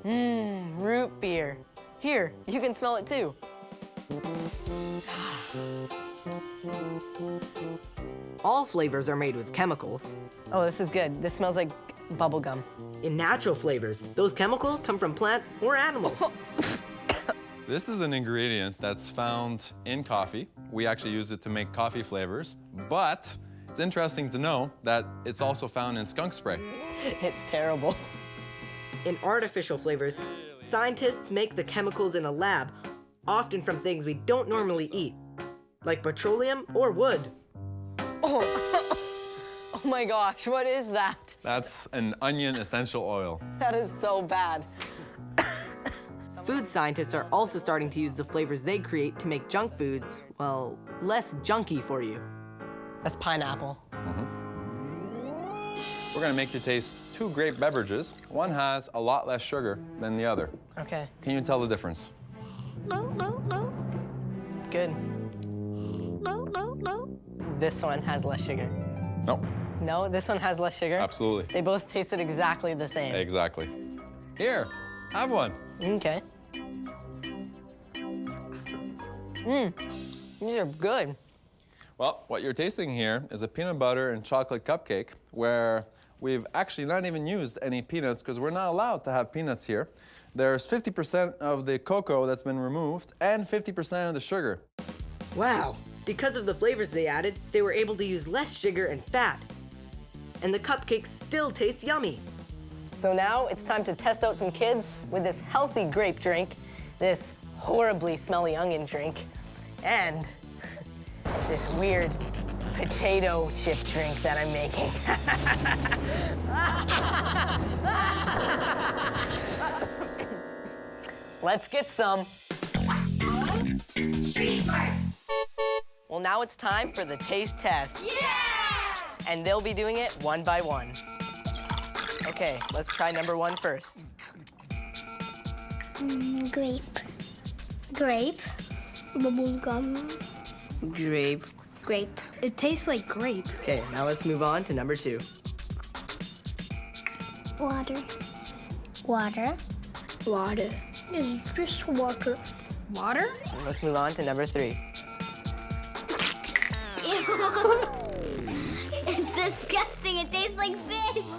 Root beer. Here, you can smell it too. All flavors are made with chemicals. Oh, this is good. This smells like bubble gum. In natural flavors, those chemicals come from plants or animals. This is an ingredient that's found in coffee. We actually use it to make coffee flavors, but it's interesting to know that it's also found in skunk spray. It's terrible. In artificial flavors, Scientists make the chemicals in a lab, often from things we don't normally eat, like petroleum or wood. Oh, oh my gosh, what is that? That's an onion essential oil. That is so bad. Food scientists are also starting to use the flavors they create to make junk foods, well, less junky for you. That's pineapple. We're gonna make you taste 2 grape beverages. One has a lot less sugar than the other. Okay. Can you tell the difference? Good. This one has less sugar. No. No, this one has less sugar? Absolutely. They both tasted exactly the same. Exactly. Here, have one. Okay. These are good. Well, what you're tasting here is a peanut butter and chocolate cupcake where we've actually not even used any peanuts because we're not allowed to have peanuts here. There's 50% of the cocoa that's been removed and 50% of the sugar. Wow, because of the flavors they added, they were able to use less sugar and fat. And the cupcakes still taste yummy. So now it's time to test out some kids with this healthy grape drink, this horribly smelly onion drink, and this weird potato chip drink that I'm making. Let's get some. Well, now it's time for the taste test. Yeah! And they'll be doing it one by one. Okay, let's try number 1 first. Grape. Grape. Bubble gum. Grape. Grape. It tastes like grape. Okay, now let's move on to number 2. Water. Water. Water. It's just water. Water? Let's move on to number 3. It's disgusting. It tastes like fish.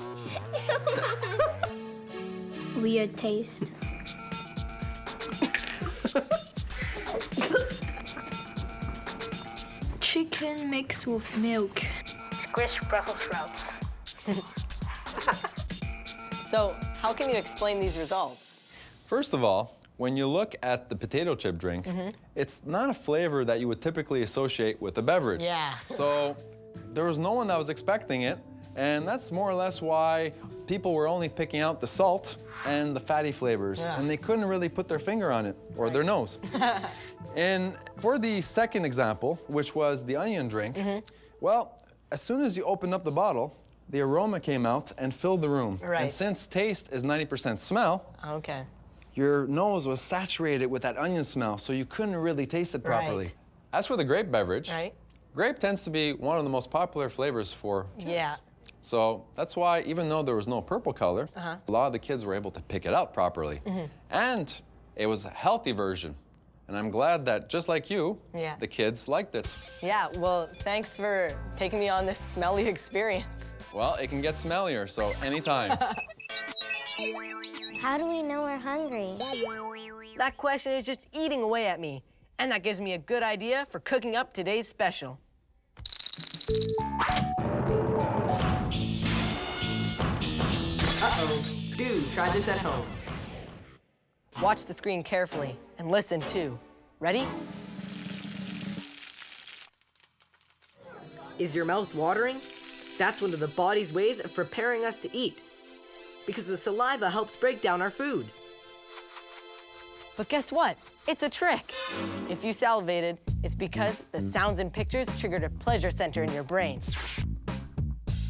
Weird taste. Chicken mixed with milk. Squished Brussels sprouts. So, how can you explain these results? First of all, when you look at the potato chip drink, it's not a flavor that you would typically associate with a beverage. Yeah. So there was no one that was expecting it, and that's more or less why people were only picking out the salt and the fatty flavors, and they couldn't really put their finger on it, or their nose. And for the second example, which was the onion drink, well, as soon as you opened up the bottle, the aroma came out and filled the room. Right. And since taste is 90% smell, Okay. your nose was saturated with that onion smell, so you couldn't really taste it properly. Right. As for the grape beverage, Right. grape tends to be one of the most popular flavors for kids. Yeah. So that's why, even though there was no purple color, a lot of the kids were able to pick it out properly. And it was a healthy version. And I'm glad that, just like you, the kids liked it. Yeah, well, thanks for taking me on this smelly experience. Well, it can get smellier, so anytime. How do we know we're hungry? That question is just eating away at me. And that gives me a good idea for cooking up today's special. Uh-oh, do try this at home. Watch the screen carefully and listen too. Ready? Is your mouth watering? That's one of the body's ways of preparing us to eat, because the saliva helps break down our food. But guess what? It's a trick. If you salivated, it's because the sounds and pictures triggered a pleasure center in your brain.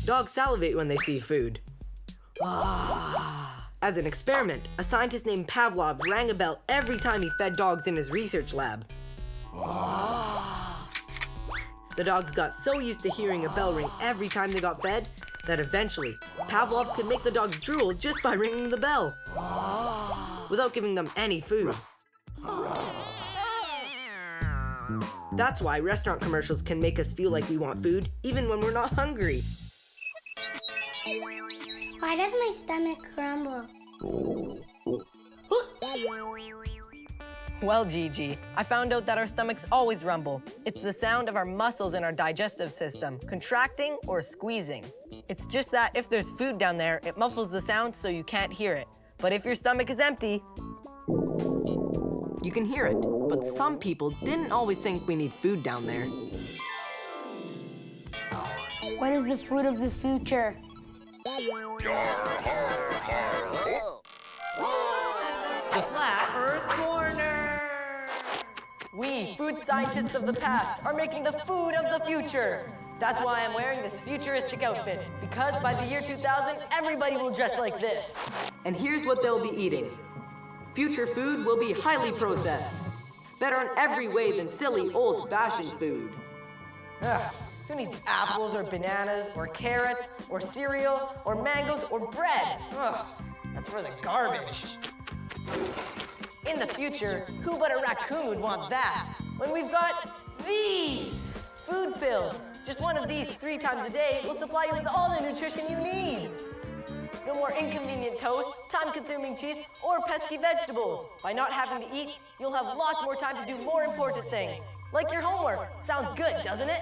Dogs salivate when they see food. As an experiment, a scientist named Pavlov rang a bell every time he fed dogs in his research lab. The dogs got so used to hearing a bell ring every time they got fed that eventually Pavlov could make the dogs drool just by ringing the bell without giving them any food. That's why restaurant commercials can make us feel like we want food even when we're not hungry. Why does my stomach grumble? Well, Gigi, I found out that our stomachs always rumble. It's the sound of our muscles in our digestive system, contracting or squeezing. It's just that if there's food down there, it muffles the sound so you can't hear it. But if your stomach is empty, You can hear it, but some people didn't always think we need food down there. What is the food of the future? The Flat Earth Corner! We, food scientists of the past, are making the food of the future. That's why I'm wearing this futuristic outfit, because by the year 2000, everybody will dress like this. And here's what they'll be eating. Future food will be highly processed. Better in every way than silly, old-fashioned food. Ugh, who needs apples or bananas or carrots or cereal or mangoes or bread? Ugh, that's for the garbage. In the future, who but a raccoon would want that? When we've got these food pills. Just one of these 3 times a day will supply you with all the nutrition you need. No more inconvenient toast, time-consuming cheese, or pesky vegetables. By not having to eat, you'll have lots more time to do more important things. Like your homework. Sounds good, doesn't it?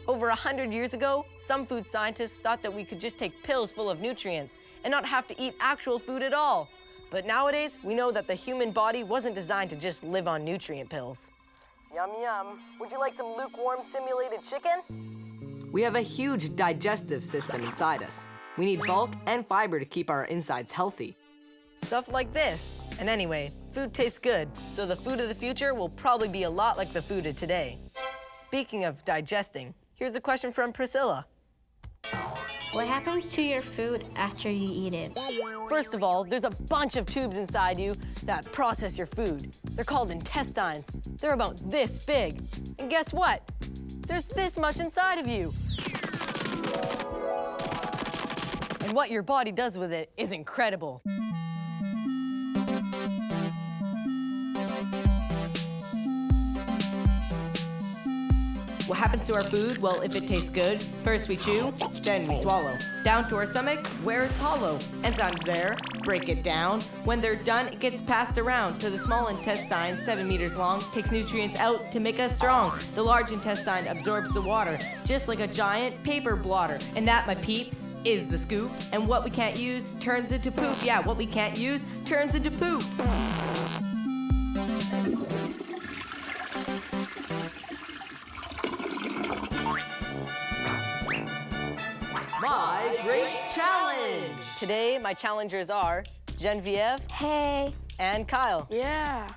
Over 100 years ago, some food scientists thought that we could just take pills full of nutrients and not have to eat actual food at all. But nowadays, we know that the human body wasn't designed to just live on nutrient pills. Yum, yum. Would you like some lukewarm simulated chicken? We have a huge digestive system inside us. We need bulk and fiber to keep our insides healthy. Stuff like this. And anyway, food tastes good, so the food of the future will probably be a lot like the food of today. Speaking of digesting, here's a question from Priscilla. What happens to your food after you eat it? First of all, there's a bunch of tubes inside you that process your food. They're called intestines. They're about this big. And guess what? There's this much inside of you. And what your body does with it is incredible. What happens to our food? Well, if it tastes good, first we chew, then we swallow. Down to our stomach, where it's hollow. Enzymes there, break it down. When they're done, it gets passed around to the small intestine, 7 meters long, takes nutrients out to make us strong. The large intestine absorbs the water, just like a giant paper blotter. And that, my peeps, is the scoop. And what we can't use turns into poop. Yeah, what we can't use turns into poop. My Great Challenge! Today, my challengers are Genevieve. Hey. And Kyle. Yeah.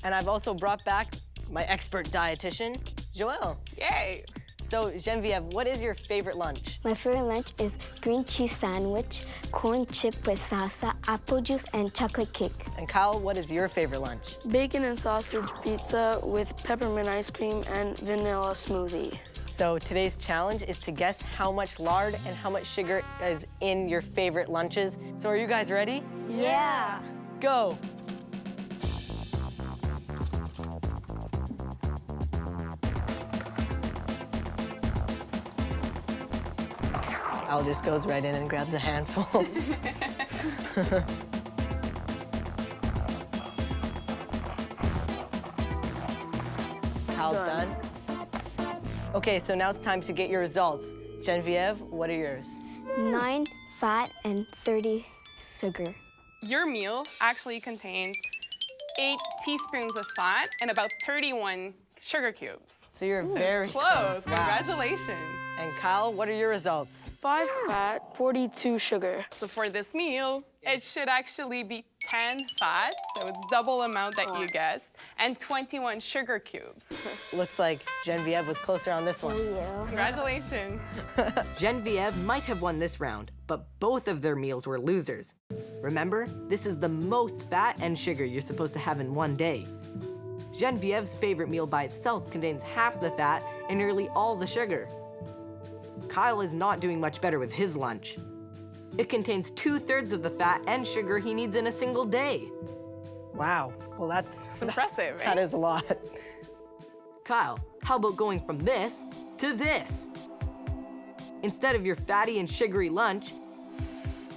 And I've also brought back my expert dietitian, Joelle. Yay! So, Genevieve, what is your favorite lunch? My favorite lunch is green cheese sandwich, corn chip with salsa, apple juice, and chocolate cake. And Kyle, what is your favorite lunch? Bacon and sausage pizza with peppermint ice cream and vanilla smoothie. So today's challenge is to guess how much lard and how much sugar is in your favorite lunches. So are you guys ready? Yeah. Go. Al just goes right in and grabs a handful. Hal's done. Okay, so now it's time to get your results. Genevieve, what are yours? 9 fat and 30 sugar. Your meal actually contains 8 teaspoons of fat and about 31 sugar cubes. So you're very close. Wow. Congratulations. And Kyle, what are your results? 5 fat, 42 sugar. So for this meal, it should actually be 10 fat, so it's double amount that you guessed, and 21 sugar cubes. Looks like Genevieve was closer on this one. Congratulations. Genevieve might have won this round, but both of their meals were losers. Remember, this is the most fat and sugar you're supposed to have in one day. Genevieve's favorite meal by itself contains half the fat and nearly all the sugar. Kyle is not doing much better with his lunch. It contains 2/3 of the fat and sugar he needs in a single day. Wow, well that's impressive, right? That is a lot. Kyle, how about going from this to this? Instead of your fatty and sugary lunch,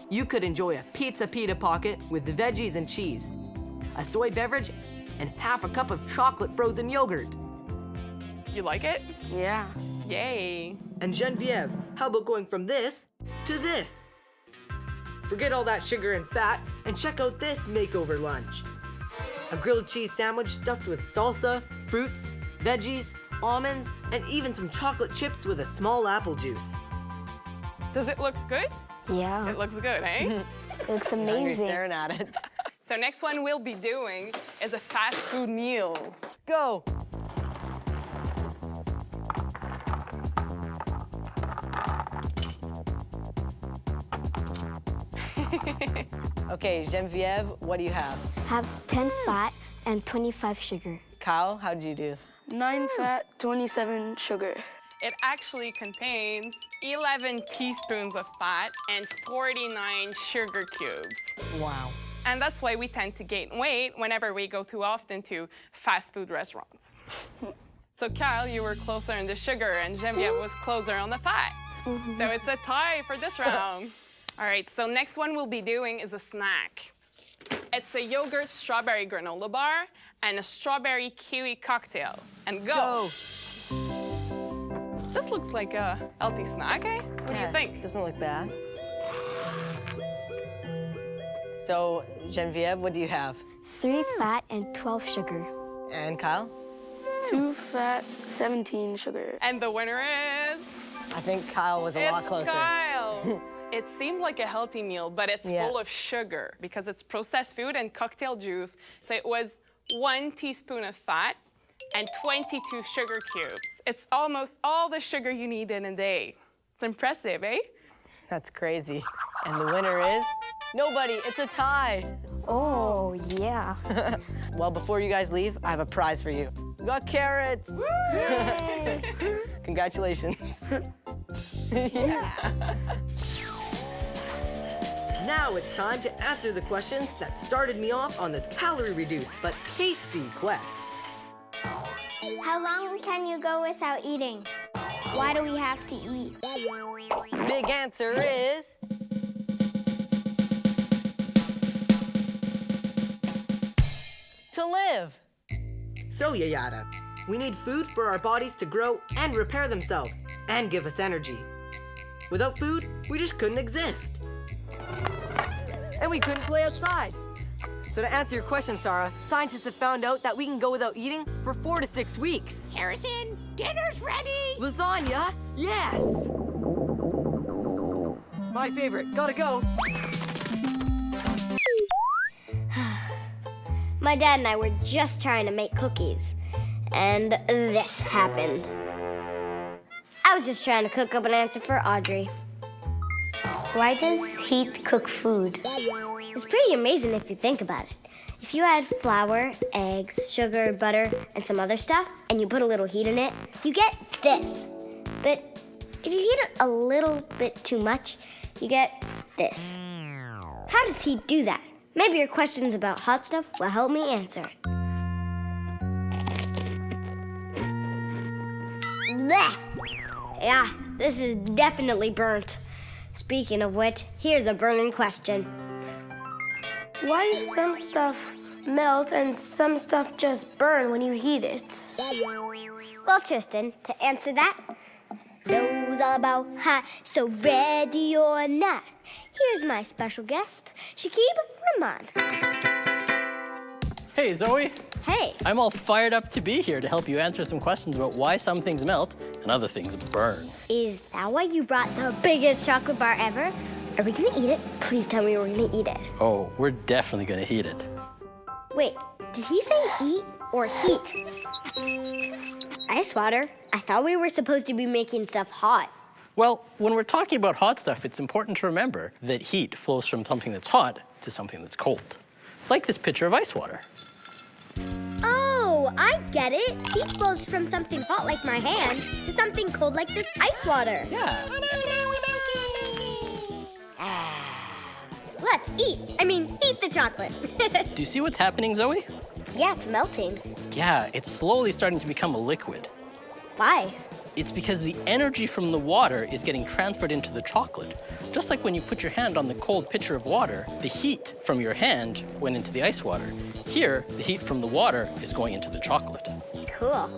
you could enjoy a pizza pita pocket with veggies and cheese, a soy beverage, and half a cup of chocolate frozen yogurt. You like it? Yeah. Yay. And Genevieve, how about going from this to this? Forget all that sugar and fat and check out this makeover lunch. A grilled cheese sandwich stuffed with salsa, fruits, veggies, almonds, and even some chocolate chips with a small apple juice. Does it look good? Yeah. It looks good, eh? It looks Now you're amazing. staring at it. So next one we'll be doing is a fast food meal. Go. Okay, Genevieve, what do you have? Have 10 fat and 25 sugar. Kyle, how did you do? 9 fat, 27 sugar. It actually contains 11 teaspoons of fat and 49 sugar cubes. Wow. And that's why we tend to gain weight whenever we go too often to fast food restaurants. So Kyle, you were closer on the sugar and Genevieve was closer on the fat. So it's a tie for this round. All right, so next one we'll be doing is a snack. It's a yogurt strawberry granola bar and a strawberry kiwi cocktail. And go. This looks like a healthy snack, eh? What do you think? Doesn't look bad. So, Genevieve, what do you have? 3 fat and 12 sugar. And Kyle? 2 fat, 17 sugar. And the winner is... I think Kyle was a lot closer. It's Kyle. It seems like a healthy meal, but it's full of sugar because it's processed food and cocktail juice. So it was 1 teaspoon of fat and 22 sugar cubes. It's almost all the sugar you need in a day. It's impressive, eh? That's crazy. And the winner is nobody. It's a tie. Oh, yeah. Well, before you guys leave, I have a prize for you. We got carrots. Yay! Congratulations. Yeah. Now it's time to answer the questions that started me off on this calorie-reduced but tasty quest. How long can you go without eating? Why do we have to eat? The big answer is... to live. So, Yayata, we need food for our bodies to grow and repair themselves and give us energy. Without food, we just couldn't exist. And we couldn't play outside. So to answer your question, Sarah, scientists have found out that we can go without eating for 4 to 6 weeks. Harrison, dinner's ready! Lasagna? Yes! My favorite. Gotta go. My dad and I were just trying to make cookies, and this happened. I was just trying to cook up an answer for Audrey. Why does heat cook food? It's pretty amazing if you think about it. If you add flour, eggs, sugar, butter, and some other stuff, and you put a little heat in it, you get this. But if you heat it a little bit too much, you get this. How does heat do that? Maybe your questions about hot stuff will help me answer. Blech! Yeah, this is definitely burnt. Speaking of which, here's a burning question. Why does some stuff melt and some stuff just burn when you heat it? Well, Tristan, to answer that, knows all about hot, so ready or not. Here's my special guest, Shakib Rahman. Hey, Zoe. Hey. I'm all fired up to be here to help you answer some questions about why some things melt and other things burn. Is that why you brought the biggest chocolate bar ever? Are we gonna eat it? Please tell me we're gonna eat it. Oh, we're definitely gonna eat it. Wait, did he say eat or heat? Ice water? I thought we were supposed to be making stuff hot. Well, when we're talking about hot stuff, it's important to remember that heat flows from something that's hot to something that's cold. Like this pitcher of ice water. Oh, I get it. Heat flows from something hot like my hand to something cold like this ice water. Yeah. Let's eat. Eat the chocolate. Do you see what's happening, Zoe? Yeah, it's melting. Yeah, it's slowly starting to become a liquid. Why? It's because the energy from the water is getting transferred into the chocolate. Just like when you put your hand on the cold pitcher of water, the heat from your hand went into the ice water. Here, the heat from the water is going into the chocolate. Cool.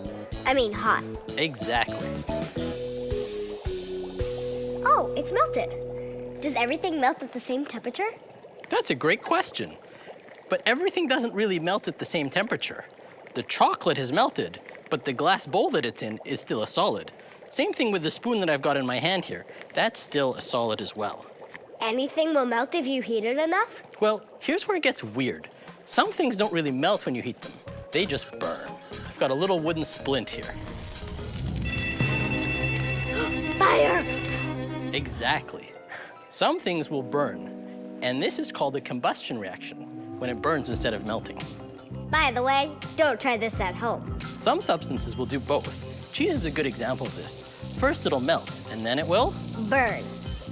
Hot. Exactly. Oh, it's melted. Does everything melt at the same temperature? That's a great question. But everything doesn't really melt at the same temperature. The chocolate has melted, but the glass bowl that it's in is still a solid. Same thing with the spoon that I've got in my hand here. That's still a solid as well. Anything will melt if you heat it enough? Well, here's where it gets weird. Some things don't really melt when you heat them. They just burn. I've got a little wooden splint here. Fire! Exactly. Some things will burn, and this is called a combustion reaction, when it burns instead of melting. By the way, don't try this at home. Some substances will do both. Cheese is a good example of this. First it'll melt, and then it will burn.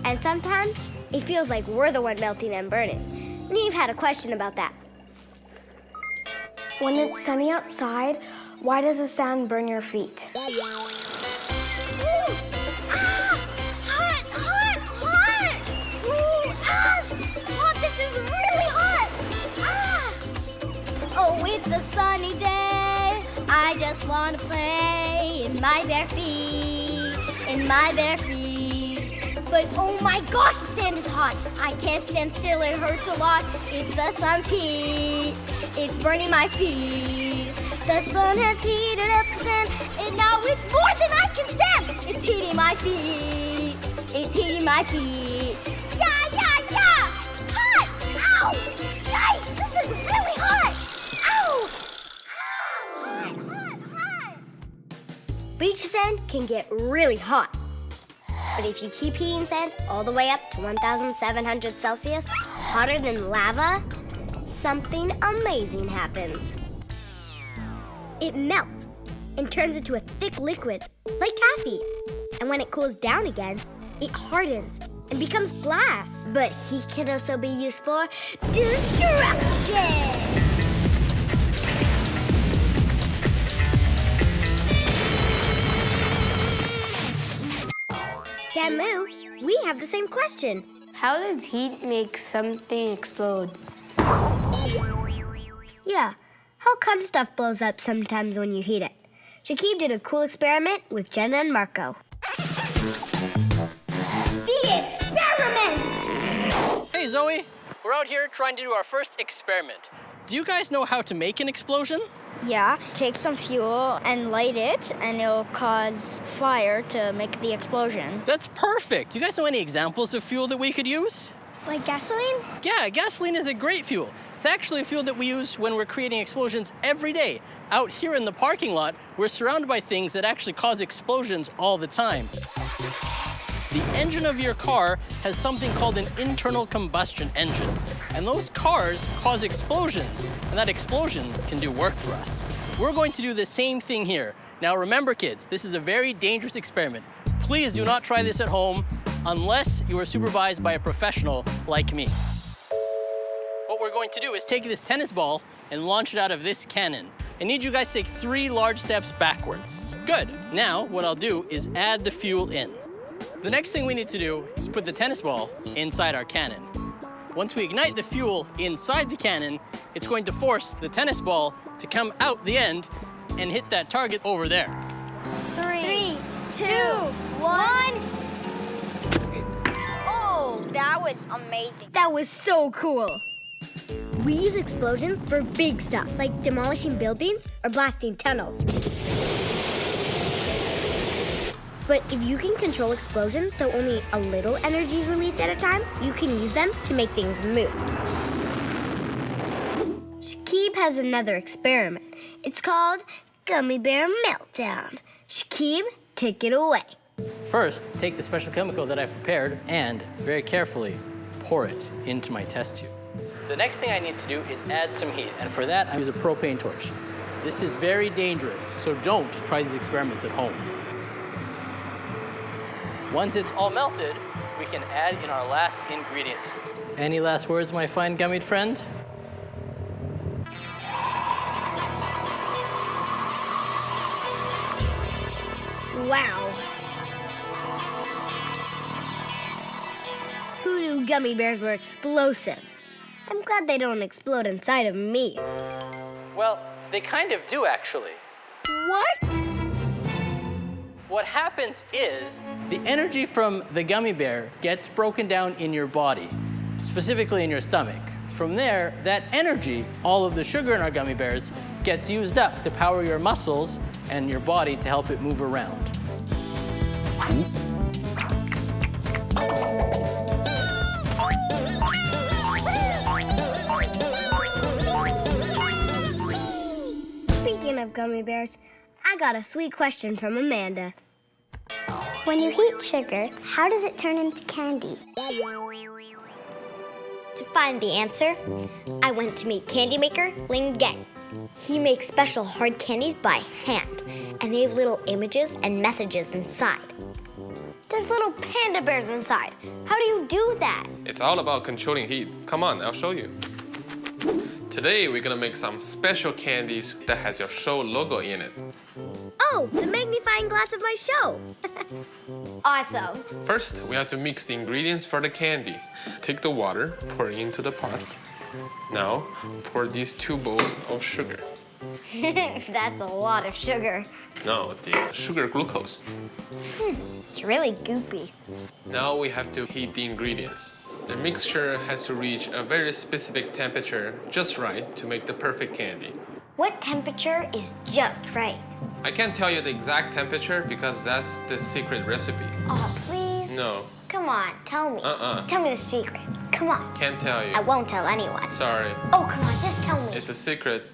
And sometimes it feels like we're the one melting and burning. Neve had a question about that. When it's sunny outside, why does the sun burn your feet? Oh, it's a sunny day. I just want to play in my bare feet, in my bare feet. But oh my gosh, the sand is hot. I can't stand still, it hurts a lot. It's the sun's heat, it's burning my feet. The sun has heated up the sand, and now it's more than I can stand. It's heating my feet, it's heating my feet. Yeah, yeah, yeah! Hot! Ow! Yikes, this is really hot! Beach sand can get really hot. But if you keep heating sand all the way up to 1,700 Celsius, hotter than lava, something amazing happens. It melts and turns into a thick liquid, like taffy. And when it cools down again, it hardens and becomes glass. But heat can also be used for destruction! Camus, we have the same question. How does heat make something explode? Yeah, how come stuff blows up sometimes when you heat it? Shakib did a cool experiment with Jenna and Marco. The experiment! Hey Zoe, we're out here trying to do our first experiment. Do you guys know how to make an explosion? Yeah, take some fuel and light it, and it'll cause fire to make the explosion. That's perfect. You guys know any examples of fuel that we could use? Like gasoline? Yeah, gasoline is a great fuel. It's actually a fuel that we use when we're creating explosions every day. Out here in the parking lot, we're surrounded by things that actually cause explosions all the time. The engine of your car has something called an internal combustion engine. And those cars cause explosions, and that explosion can do work for us. We're going to do the same thing here. Now remember kids, this is a very dangerous experiment. Please do not try this at home unless you are supervised by a professional like me. What we're going to do is take this tennis ball and launch it out of this cannon. I need you guys to take 3 large steps backwards. Good. Now what I'll do is add the fuel in. The next thing we need to do is put the tennis ball inside our cannon. Once we ignite the fuel inside the cannon, it's going to force the tennis ball to come out the end and hit that target over there. 3, 2, 1. Oh, that was amazing. That was so cool. We use explosions for big stuff, like demolishing buildings or blasting tunnels. But if you can control explosions so only a little energy is released at a time, you can use them to make things move. Shakib has another experiment. It's called Gummy Bear Meltdown. Shakib, take it away. First, take the special chemical that I've prepared and, very carefully, pour it into my test tube. The next thing I need to do is add some heat, and for that I use a propane torch. This is very dangerous, so don't try these experiments at home. Once it's all melted, we can add in our last ingredient. Any last words, my fine gummied friend? Wow. Who knew gummy bears were explosive? I'm glad they don't explode inside of me. Well, they kind of do, actually. What? What happens is the energy from the gummy bear gets broken down in your body, specifically in your stomach. From there, that energy, all of the sugar in our gummy bears, gets used up to power your muscles and your body to help it move around. Speaking of gummy bears, I got a sweet question from Amanda. When you heat sugar, how does it turn into candy? To find the answer, I went to meet candy maker Ling Geng. He makes special hard candies by hand, and they have little images and messages inside. There's little panda bears inside. How do you do that? It's all about controlling heat. Come on, I'll show you. Today, we're gonna make some special candies that has your show logo in it. Oh, the magnifying glass of my show. Awesome. First, we have to mix the ingredients for the candy. Take the water, pour it into the pot. Now, pour these 2 bowls of sugar. That's a lot of sugar. No, the sugar glucose. It's really goopy. Now we have to heat the ingredients. The mixture has to reach a very specific temperature, just right, to make the perfect candy. What temperature is just right? I can't tell you the exact temperature because that's the secret recipe. Oh, please? No. Come on, tell me. Tell me the secret. Come on. Can't tell you. I won't tell anyone. Sorry. Oh, come on, just tell me. It's a secret,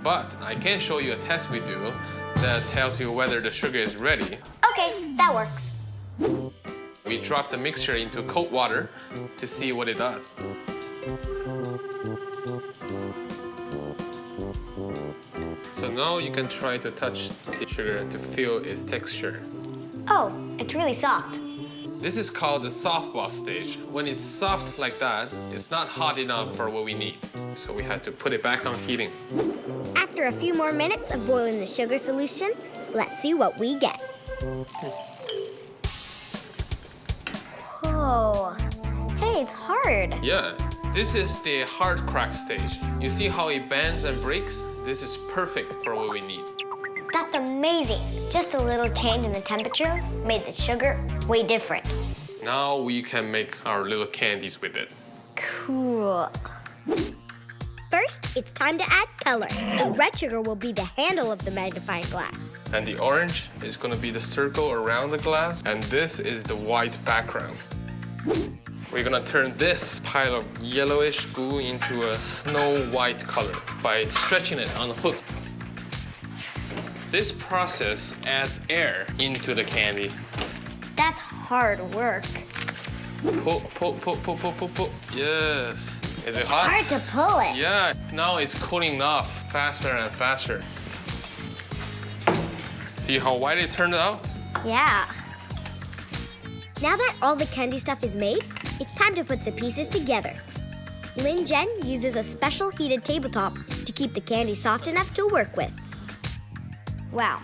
but I can show you a test we do that tells you whether the sugar is ready. Okay, that works. We drop the mixture into cold water to see what it does. So now you can try to touch the sugar to feel its texture. Oh, it's really soft. This is called the softball stage. When it's soft like that, it's not hot enough for what we need. So we have to put it back on heating. After a few more minutes of boiling the sugar solution, let's see what we get. Oh, hey, it's hard. Yeah, this is the hard crack stage. You see how it bends and breaks? This is perfect for what we need. That's amazing. Just a little change in the temperature made the sugar way different. Now we can make our little candies with it. Cool. First, it's time to add color. The red sugar will be the handle of the magnifying glass. And the orange is going to be the circle around the glass. And this is the white background. We're going to turn this pile of yellowish goo into a snow white color by stretching it on a hook. This process adds air into the candy. That's hard work. Pull, pull, pull, pull, pull, pull, pull. Yes. Is it hot? Hard to pull it. Yeah, now it's cooling off faster and faster. See how white it turned out? Yeah. Now that all the candy stuff is made, it's time to put the pieces together. Lin Jen uses a special heated tabletop to keep the candy soft enough to work with. Wow,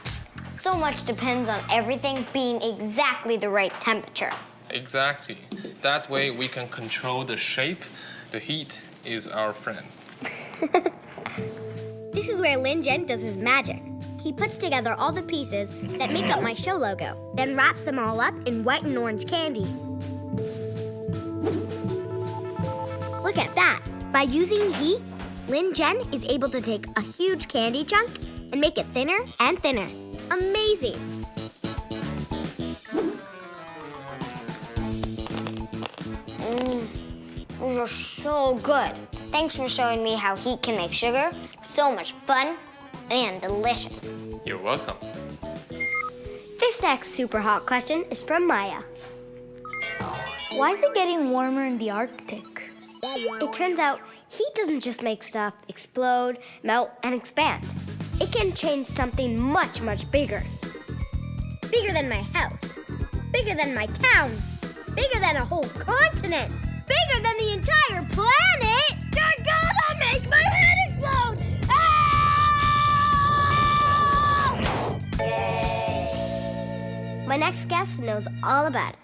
so much depends on everything being exactly the right temperature. Exactly. That way we can control the shape. The heat is our friend. This is where Lin Jen does his magic. He puts together all the pieces that make up my show logo, then wraps them all up in white and orange candy. Look at that. By using heat, Lin Jen is able to take a huge candy chunk and make it thinner and thinner. Amazing. These are so good. Thanks for showing me how heat can make sugar so much fun and delicious. You're welcome. This next super hot question is from Maya. Why is it getting warmer in the Arctic? It turns out heat doesn't just make stuff explode, melt, and expand. It can change something much, much bigger. Bigger than my house. Bigger than my town. Bigger than a whole continent. Bigger than the entire planet. You're gonna make my head explode! Ah! Yay! My next guest knows all about it.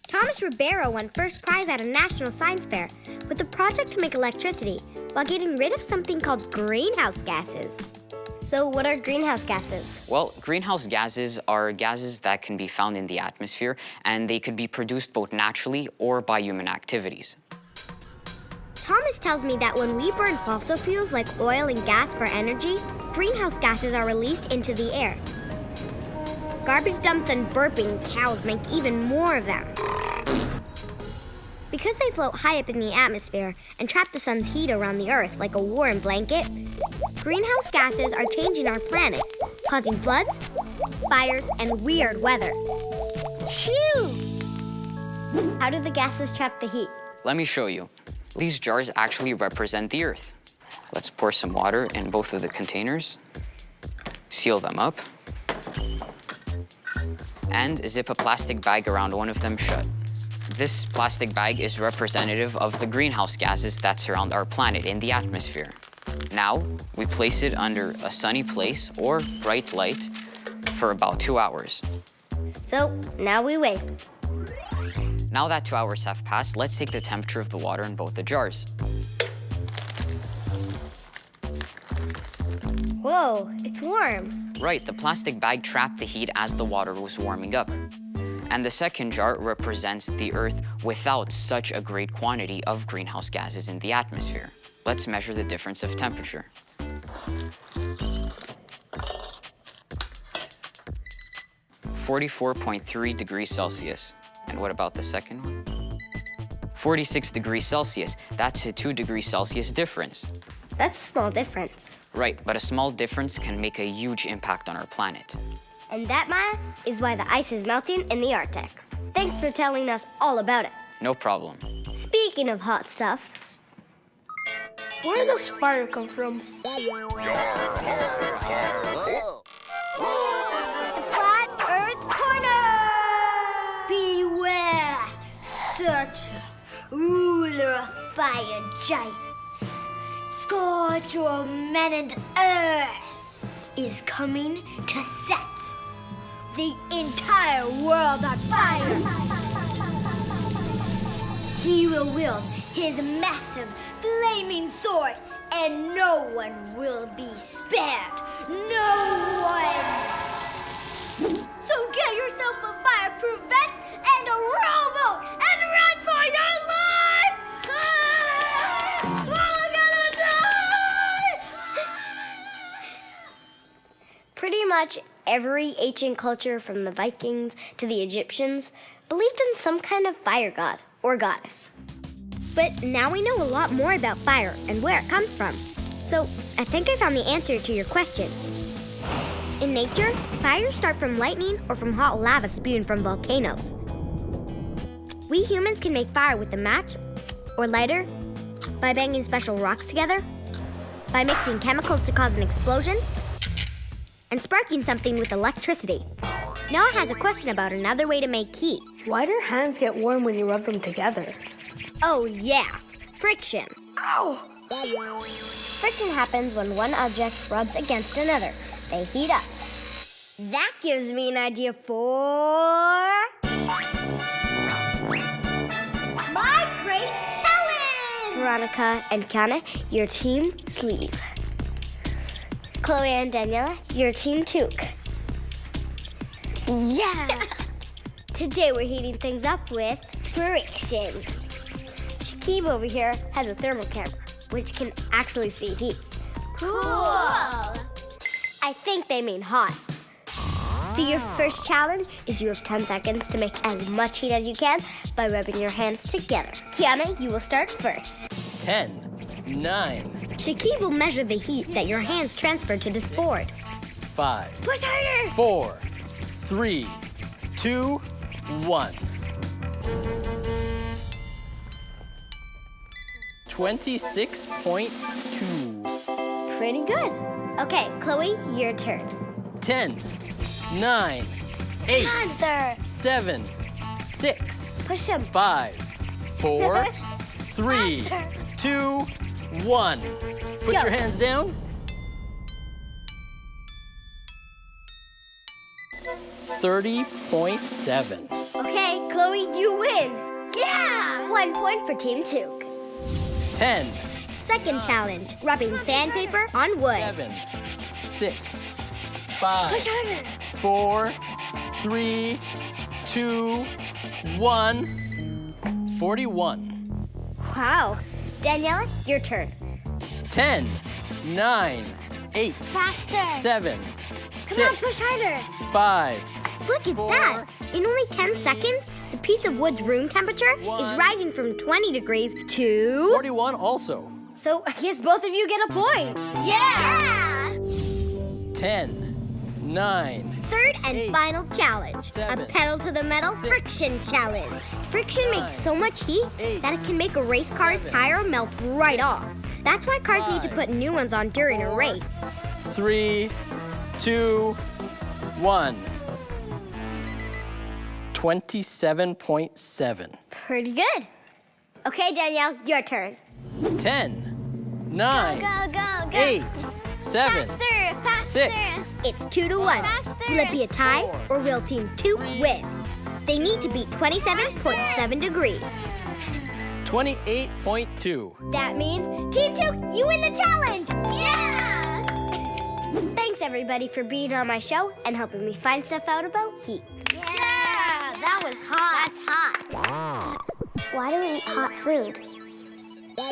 Thomas Ribeiro won first prize at a national science fair with a project to make electricity while getting rid of something called greenhouse gases. So what are greenhouse gases? Well, greenhouse gases are gases that can be found in the atmosphere, and they could be produced both naturally or by human activities. Thomas tells me that when we burn fossil fuels like oil and gas for energy, greenhouse gases are released into the air. Garbage dumps and burping cows make even more of them. Because they float high up in the atmosphere and trap the sun's heat around the Earth like a warm blanket, greenhouse gases are changing our planet, causing floods, fires, and weird weather. Phew! How do the gases trap the heat? Let me show you. These jars actually represent the Earth. Let's pour some water in both of the containers, seal them up, and zip a plastic bag around one of them shut. This plastic bag is representative of the greenhouse gases that surround our planet in the atmosphere. Now, we place it under a sunny place or bright light for about 2 hours. So, now we wait. Now that 2 hours have passed, let's take the temperature of the water in both the jars. Whoa, it's warm. Right, the plastic bag trapped the heat as the water was warming up. And the second jar represents the Earth without such a great quantity of greenhouse gases in the atmosphere. Let's measure the difference of temperature. (44.3 degrees Celsius). And what about the second one? 46 degrees Celsius. That's a 2 degrees Celsius difference. That's a small difference. Right, but a small difference can make a huge impact on our planet. And that, Maya, is why the ice is melting in the Arctic. Thanks for telling us all about it. No problem. Speaking of hot stuff, where does fire come from? The Flat Earth Corner! Beware, searcher, ruler of fire giants. Scourge your men and earth is coming to set the entire world on fire. He will wield his massive flaming sword, and no one will be spared. No one! So get yourself a fireproof vest and a rowboat and run for your life! We're all gonna die! Pretty much every ancient culture from the Vikings to the Egyptians believed in some kind of fire god or goddess. But now we know a lot more about fire and where it comes from. So I think I found the answer to your question. In nature, fires start from lightning or from hot lava spewing from volcanoes. We humans can make fire with a match or lighter, by banging special rocks together, by mixing chemicals to cause an explosion, and sparking something with electricity. Noah has a question about another way to make heat. Why do your hands get warm when you rub them together? Oh yeah, friction. Ow! Friction happens when one object rubs against another. They heat up. That gives me an idea for... my great challenge! Veronica and Kiana, your team sleeve. Chloe and Daniela, your team toque. Yeah! Today we're heating things up with friction. Shakib over here has a thermal camera, which can actually see heat. Cool! I think they mean hot. For your first challenge is you have 10 seconds to make as much heat as you can by rubbing your hands together. Kiana, you will start first. 10, 9. Shakib will measure the heat that your hands transfer to this board. 5. Push harder! 4, 3, 2, 1. 26.2. Pretty good. Okay, Chloe, your turn. 10, 9, 8, Faster. 7, 6, Push him. 5, 4, 3, Faster. 2, 1. Put Go. your hands down. 30.7. Okay, Chloe, you win. Yeah! 1 point for Team 2. 10, Second challenge, rubbing sandpaper on wood. 7, 6, 5, Push harder. 4, 3, 2, 1. 41. Wow, Daniela, your turn. 10, 9, 8, Faster. 7, Come 6, on, push harder. 5. Look at that. In only 10 seconds, the piece of wood's room temperature is rising from 20 degrees to... 41 also. So I guess both of you get a point. Yeah! 10, 9. Third and final challenge. A pedal to the metal friction challenge. Friction makes so much heat that it can make a race car's tire melt right off. That's why cars need to put new ones on during a race. 3, 2, 1. 27.7. Pretty good. Okay, Danielle, your turn. 10, 9, Go. 8, 7, Faster. 6. It's 2-1. Will it be a tie or will Team 2 win? They need to beat 27.7 degrees. 28.2. That means Team 2, you win the challenge! Yeah! Thanks everybody for being on my show and helping me find stuff out about heat. Yeah, that was hot. That's hot. Why do we eat hot food?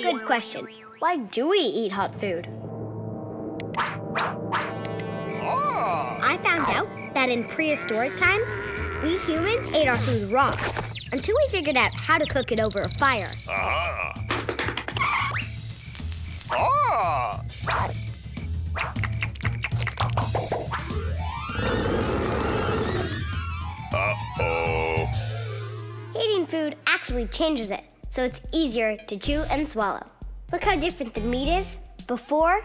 Good question. Why do we eat hot food? I found out that in prehistoric times, we humans ate our food raw until we figured out how to cook it over a fire. Eating food actually changes it, so it's easier to chew and swallow. Look how different the meat is before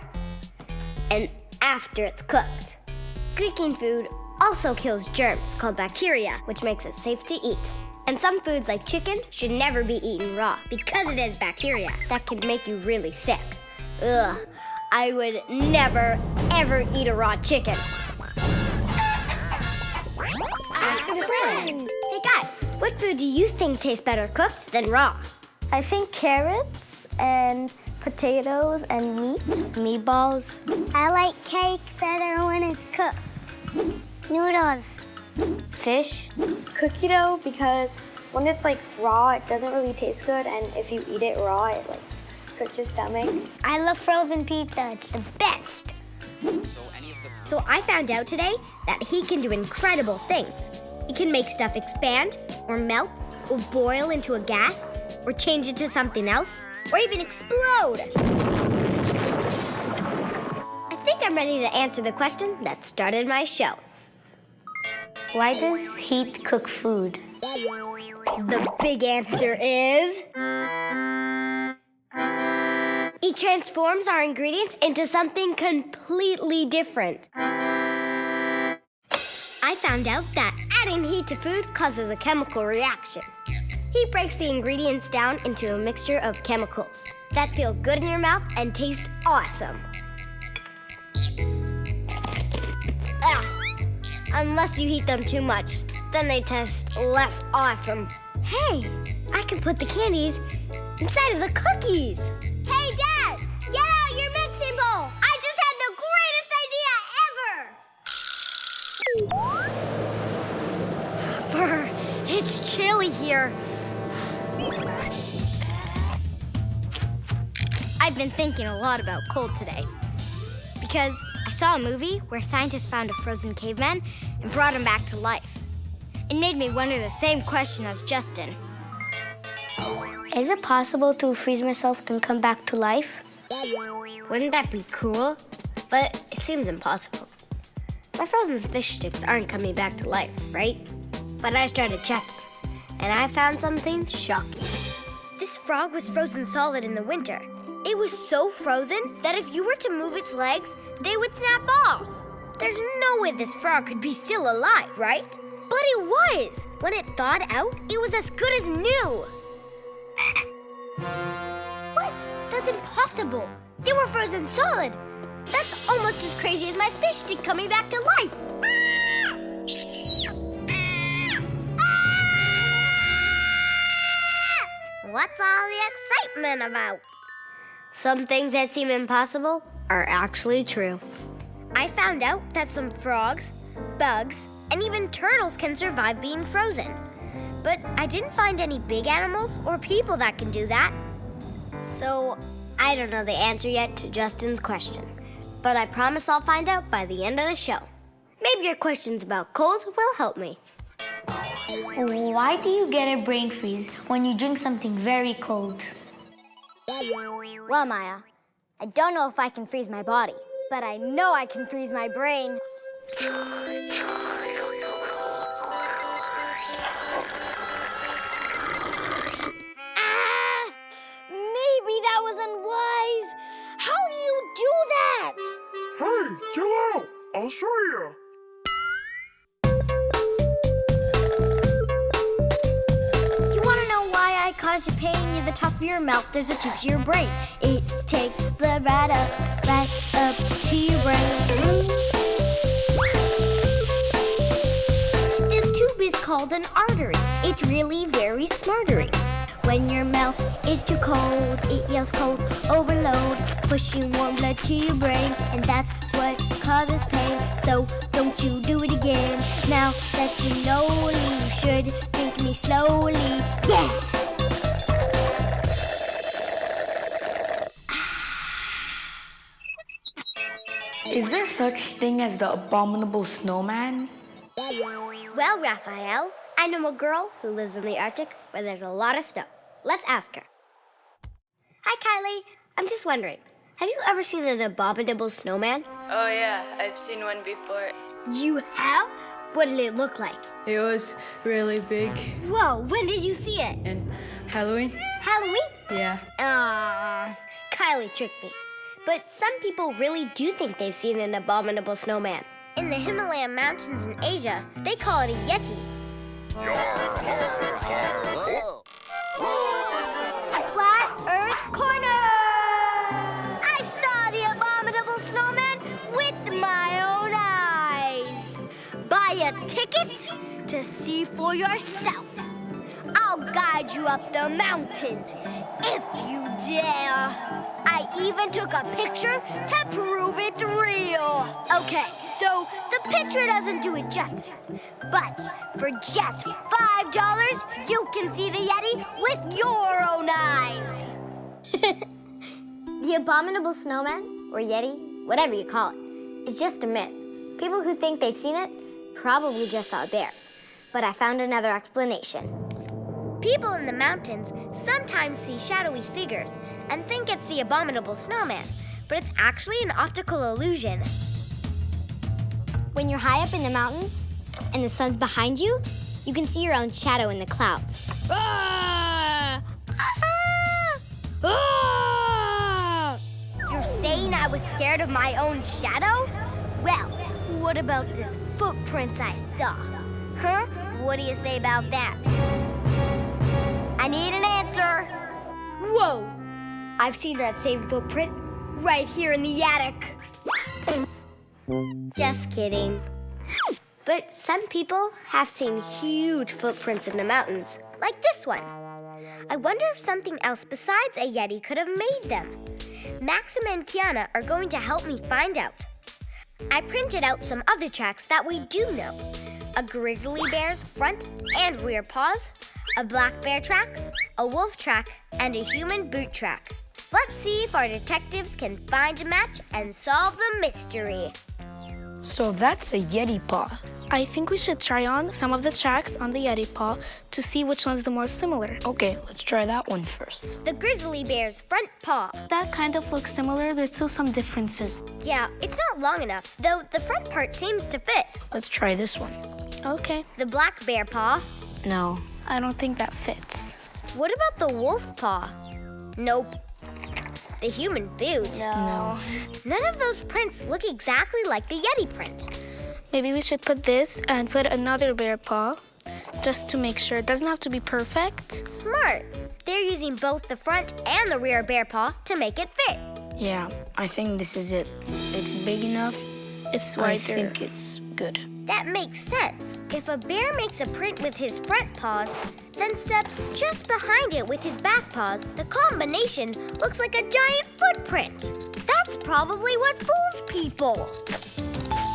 and after it's cooked. Cooking food also kills germs called bacteria, which makes it safe to eat. And some foods like chicken should never be eaten raw because it has bacteria that can make you really sick. Ugh, I would never, ever eat a raw chicken. Ask a friend. Hey guys, what food do you think tastes better cooked than raw? I think carrots and potatoes and meat. Meatballs. I like cake better when it's cooked. Noodles. Fish. Cookie dough, because when it's like raw, it doesn't really taste good, and if you eat it raw, it like hurts your stomach. I love frozen pizza. It's the best. So I found out today that heat can do incredible things. It can make stuff expand, or melt, or boil into a gas, or change it to something else, or even explode. I think I'm ready to answer the question that started my show. Why does heat cook food? The big answer is... it transforms our ingredients into something completely different. I found out that adding heat to food causes a chemical reaction. Heat breaks the ingredients down into a mixture of chemicals that feel good in your mouth and taste awesome. Unless you heat them too much, then they taste less awesome. Hey, I can put the candies inside of the cookies. Hey, Dad, get out your mixing bowl. I just had the greatest idea ever. Brr, it's chilly here. I've been thinking a lot about cold today because I saw a movie where scientists found a frozen caveman and brought him back to life. It made me wonder the same question as Justin. Is it possible to freeze myself and come back to life? Wouldn't that be cool? But it seems impossible. My frozen fish sticks aren't coming back to life, right? But I started checking, and I found something shocking. This frog was frozen solid in the winter. It was so frozen that if you were to move its legs, they would snap off. There's no way this frog could be still alive, right? But it was. When it thawed out, it was as good as new. What? That's impossible. They were frozen solid. That's almost as crazy as my fish stick coming back to life. What's all the excitement about? Some things that seem impossible are actually true. I found out that some frogs, bugs, and even turtles can survive being frozen. But I didn't find any big animals or people that can do that. So, I don't know the answer yet to Justin's question, but I promise I'll find out by the end of the show. Maybe your questions about cold will help me. Why do you get a brain freeze when you drink something very cold? Well, Maya, I don't know if I can freeze my body, but I know I can freeze my brain. Maybe that was unwise. How do you do that? Hey, chill out. I'll show you. You want to know why I cause you pain? Near the top of your mouth, there's a tube to your brain. It takes blood right up to your brain. This tube is called an artery. It's really very smartery. When your mouth is too cold, it yells cold overload, pushing warm blood to your brain, and that's what causes pain. So don't you do it again. Now that you know, you should drink me slowly. Yeah! Is there such thing as the abominable snowman? Well, Raphael, I know a girl who lives in the Arctic where there's a lot of snow. Let's ask her. Hi, Kylie. I'm just wondering, have you ever seen an abominable snowman? Oh yeah, I've seen one before. You have? What did it look like? It was really big. Whoa, when did you see it? And Halloween? Halloween? Yeah. Kylie tricked me. But some people really do think they've seen an abominable snowman. In the Himalayan mountains in Asia, they call it a yeti. A flat earth corner! I saw the abominable snowman with my own eyes. Buy a ticket to see for yourself. I'll guide you up the mountain if you dare. I even took a picture to prove it's real. Okay, so the picture doesn't do it justice. But for just $5, you can see the Yeti with your own eyes. The abominable snowman, or Yeti, whatever you call it, is just a myth. People who think they've seen it probably just saw bears. But I found another explanation. People in the mountains sometimes see shadowy figures and think it's the abominable snowman, but it's actually an optical illusion. When you're high up in the mountains and the sun's behind you, you can see your own shadow in the clouds. Ah! Ah! Ah! You're saying I was scared of my own shadow? Well, what about this footprints I saw? Huh? What do you say about that? I need an answer. Whoa! I've seen that same footprint right here in the attic. Just kidding. But some people have seen huge footprints in the mountains, like this one. I wonder if something else besides a Yeti could have made them. Maxim and Kiana are going to help me find out. I printed out some other tracks that we do know. A grizzly bear's front and rear paws, a black bear track, a wolf track, and a human boot track. Let's see if our detectives can find a match and solve the mystery. So that's a Yeti paw. I think we should try on some of the tracks on the Yeti paw to see which one's the more similar. Okay, let's try that one first. The grizzly bear's front paw. That kind of looks similar. There's still some differences. Yeah, it's not long enough, though the front part seems to fit. Let's try this one. Okay. The black bear paw. No. I don't think that fits. What about the wolf paw? Nope. The human boot? No. None of those prints look exactly like the Yeti print. Maybe we should put this and put another bear paw, just to make sure. It doesn't have to be perfect. Smart. They're using both the front and the rear bear paw to make it fit. Yeah, I think this is it. It's big enough. It's wider. I think it's good. That makes sense. If a bear makes a print with his front paws, then steps just behind it with his back paws, the combination looks like a giant footprint. That's probably what fools people.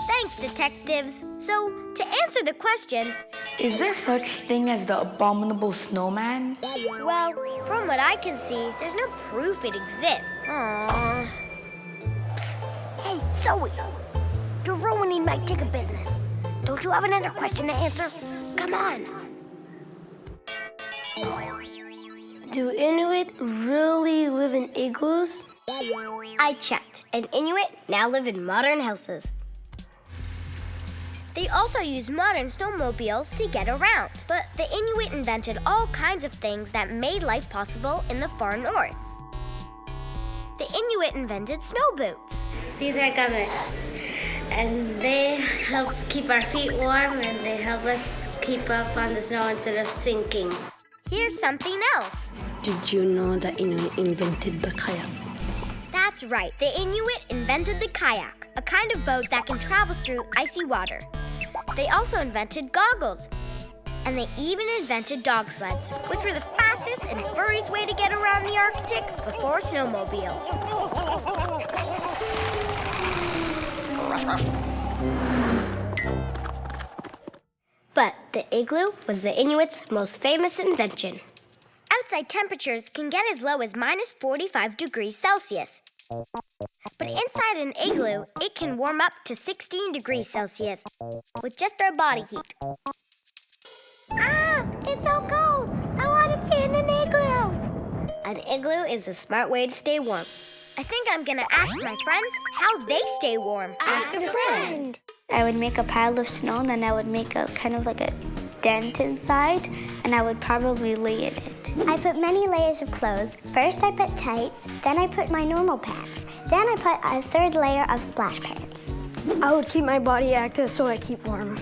Thanks, detectives. So, to answer the question... Is there such thing as the abominable snowman? Well, From what I can see, there's no proof it exists. Aww. Psst. Hey, Zoe. You're ruining my ticket business. Don't you have another question to answer? Come on. Do Inuit really live in igloos? I checked, and Inuit now live in modern houses. They also use modern snowmobiles to get around. But the Inuit invented all kinds of things that made life possible in the far north. The Inuit invented snow boots. These are gummits, and they help keep our feet warm, and they help us keep up on the snow instead of sinking. Here's something else. Did you know that Inuit invented the kayak? That's right. The Inuit invented the kayak, a kind of boat that can travel through icy water. They also invented goggles. And they even invented dog sleds, which were the fastest and furriest way to get around the Arctic before snowmobiles. But the igloo was the Inuits' most famous invention. Outside temperatures can get as low as minus 45 degrees Celsius. But inside an igloo, it can warm up to 16 degrees Celsius with just our body heat. Ah, it's so cold. I want to be in an igloo. An igloo is a smart way to stay warm. I think I'm gonna ask my friends how they stay warm. Ask a friend. I would make a pile of snow, and then I would make a kind of like a dent inside, and I would probably lay in it. I put many layers of clothes. First I put tights, then I put my normal pants. Then I put a third layer of splash pants. I would keep my body active so I keep warm.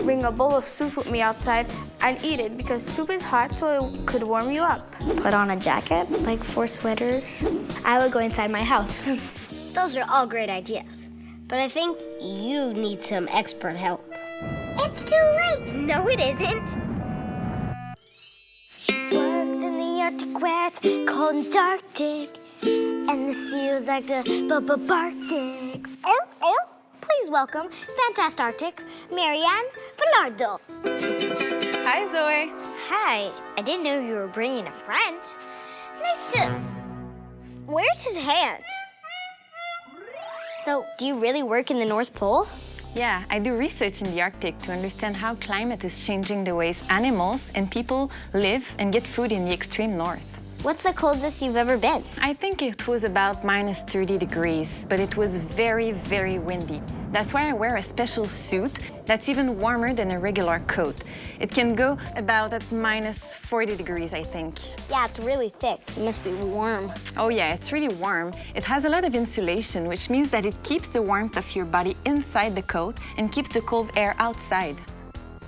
Bring a bowl of soup with me outside and eat it because soup is hot so it could warm you up. Put on a jacket, like 4 sweaters. I would go inside my house. Those are all great ideas, but I think you need some expert help. It's too late. No, it isn't. She works in the Arctic where it's cold and Arctic, and the seals like to Barctic. Please welcome Fantastarctic, Marianne Velardo. Hi, Zoe. Hi. I didn't know you were bringing a friend. Nice to... Where's his hand? So, do you really work in the North Pole? Yeah, I do research in the Arctic to understand how climate is changing the ways animals and people live and get food in the extreme north. What's the coldest you've ever been? I think it was about minus 30 degrees, but it was very, very windy. That's why I wear a special suit that's even warmer than a regular coat. It can go about at minus 40 degrees, I think. Yeah, it's really thick. It must be warm. Oh yeah, it's really warm. It has a lot of insulation, which means that it keeps the warmth of your body inside the coat and keeps the cold air outside.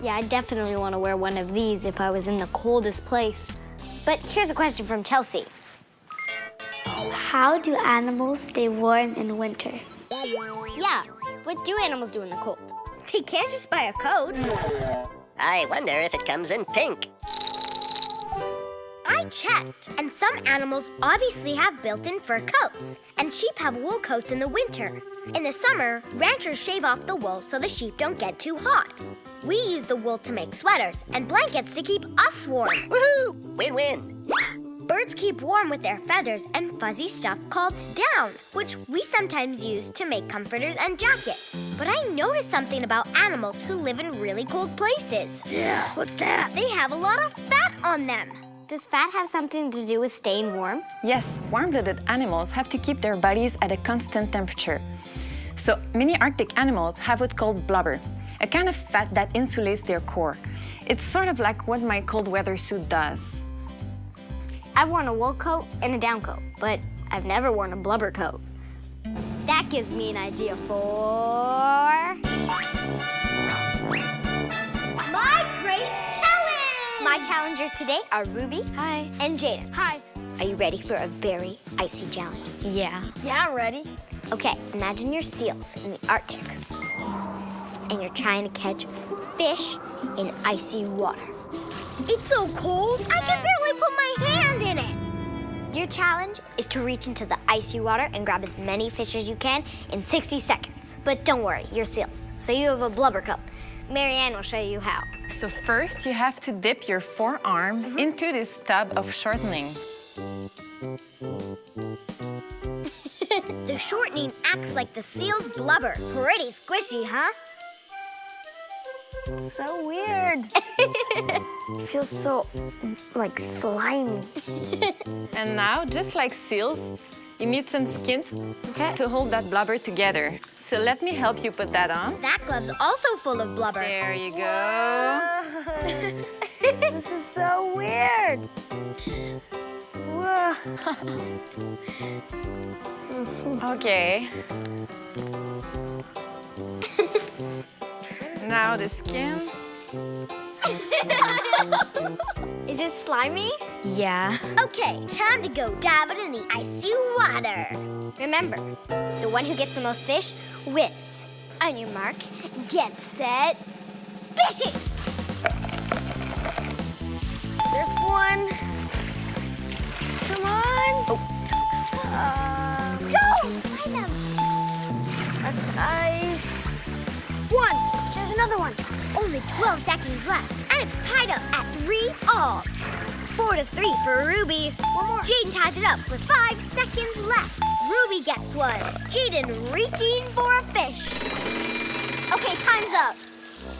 Yeah, I definitely want to wear one of these if I was in the coldest place. But here's a question from Chelsea. How do animals stay warm in winter? Yeah, what do animals do in the cold? They can't just buy a coat. I wonder if it comes in pink. I checked, and some animals obviously have built-in fur coats, and sheep have wool coats in the winter. In the summer, ranchers shave off the wool so the sheep don't get too hot. We use the wool to make sweaters and blankets to keep us warm. Woohoo! Win-win! Birds keep warm with their feathers and fuzzy stuff called down, which we sometimes use to make comforters and jackets. But I noticed something about animals who live in really cold places. Yeah, what's that? They have a lot of fat on them. Does fat have something to do with staying warm? Yes, warm-blooded animals have to keep their bodies at a constant temperature. So many Arctic animals have what's called blubber, a kind of fat that insulates their core. It's sort of like what my cold weather suit does. I've worn a wool coat and a down coat, but I've never worn a blubber coat. That gives me an idea for... My Great Challenge! My challengers today are Ruby. Hi. And Jaden. Hi. Are you ready for a very icy challenge? Yeah. Yeah, I'm ready. Okay, imagine you're seals in the Arctic. And you're trying to catch fish in icy water. It's so cold, I can barely put my hand in it. Your challenge is to reach into the icy water and grab as many fish as you can in 60 seconds. But don't worry, you're seals, so you have a blubber coat. Marianne will show you how. So first, you have to dip your forearm into this tub of shortening. The shortening acts like the seal's blubber. Pretty squishy, huh? So weird. It feels so, like, slimy. And now, just like seals, you need some skin to hold that blubber together. So let me help you put that on. That glove's also full of blubber. There you go. This is so weird. Whoa. Okay. Now the skin. Is it slimy? Yeah. Okay, time to go diving in the icy water. Remember, the one who gets the most fish wins. On your mark, get set, fishing! There's one. Come on. Go! Find them! That's ice. One. There's another one. Only 12 seconds left, and it's tied up at 3-all. 4-3 for Ruby. One more. Jaden ties it up with 5 seconds left. Ruby gets one. Jaden reaching for a fish. Okay, time's up.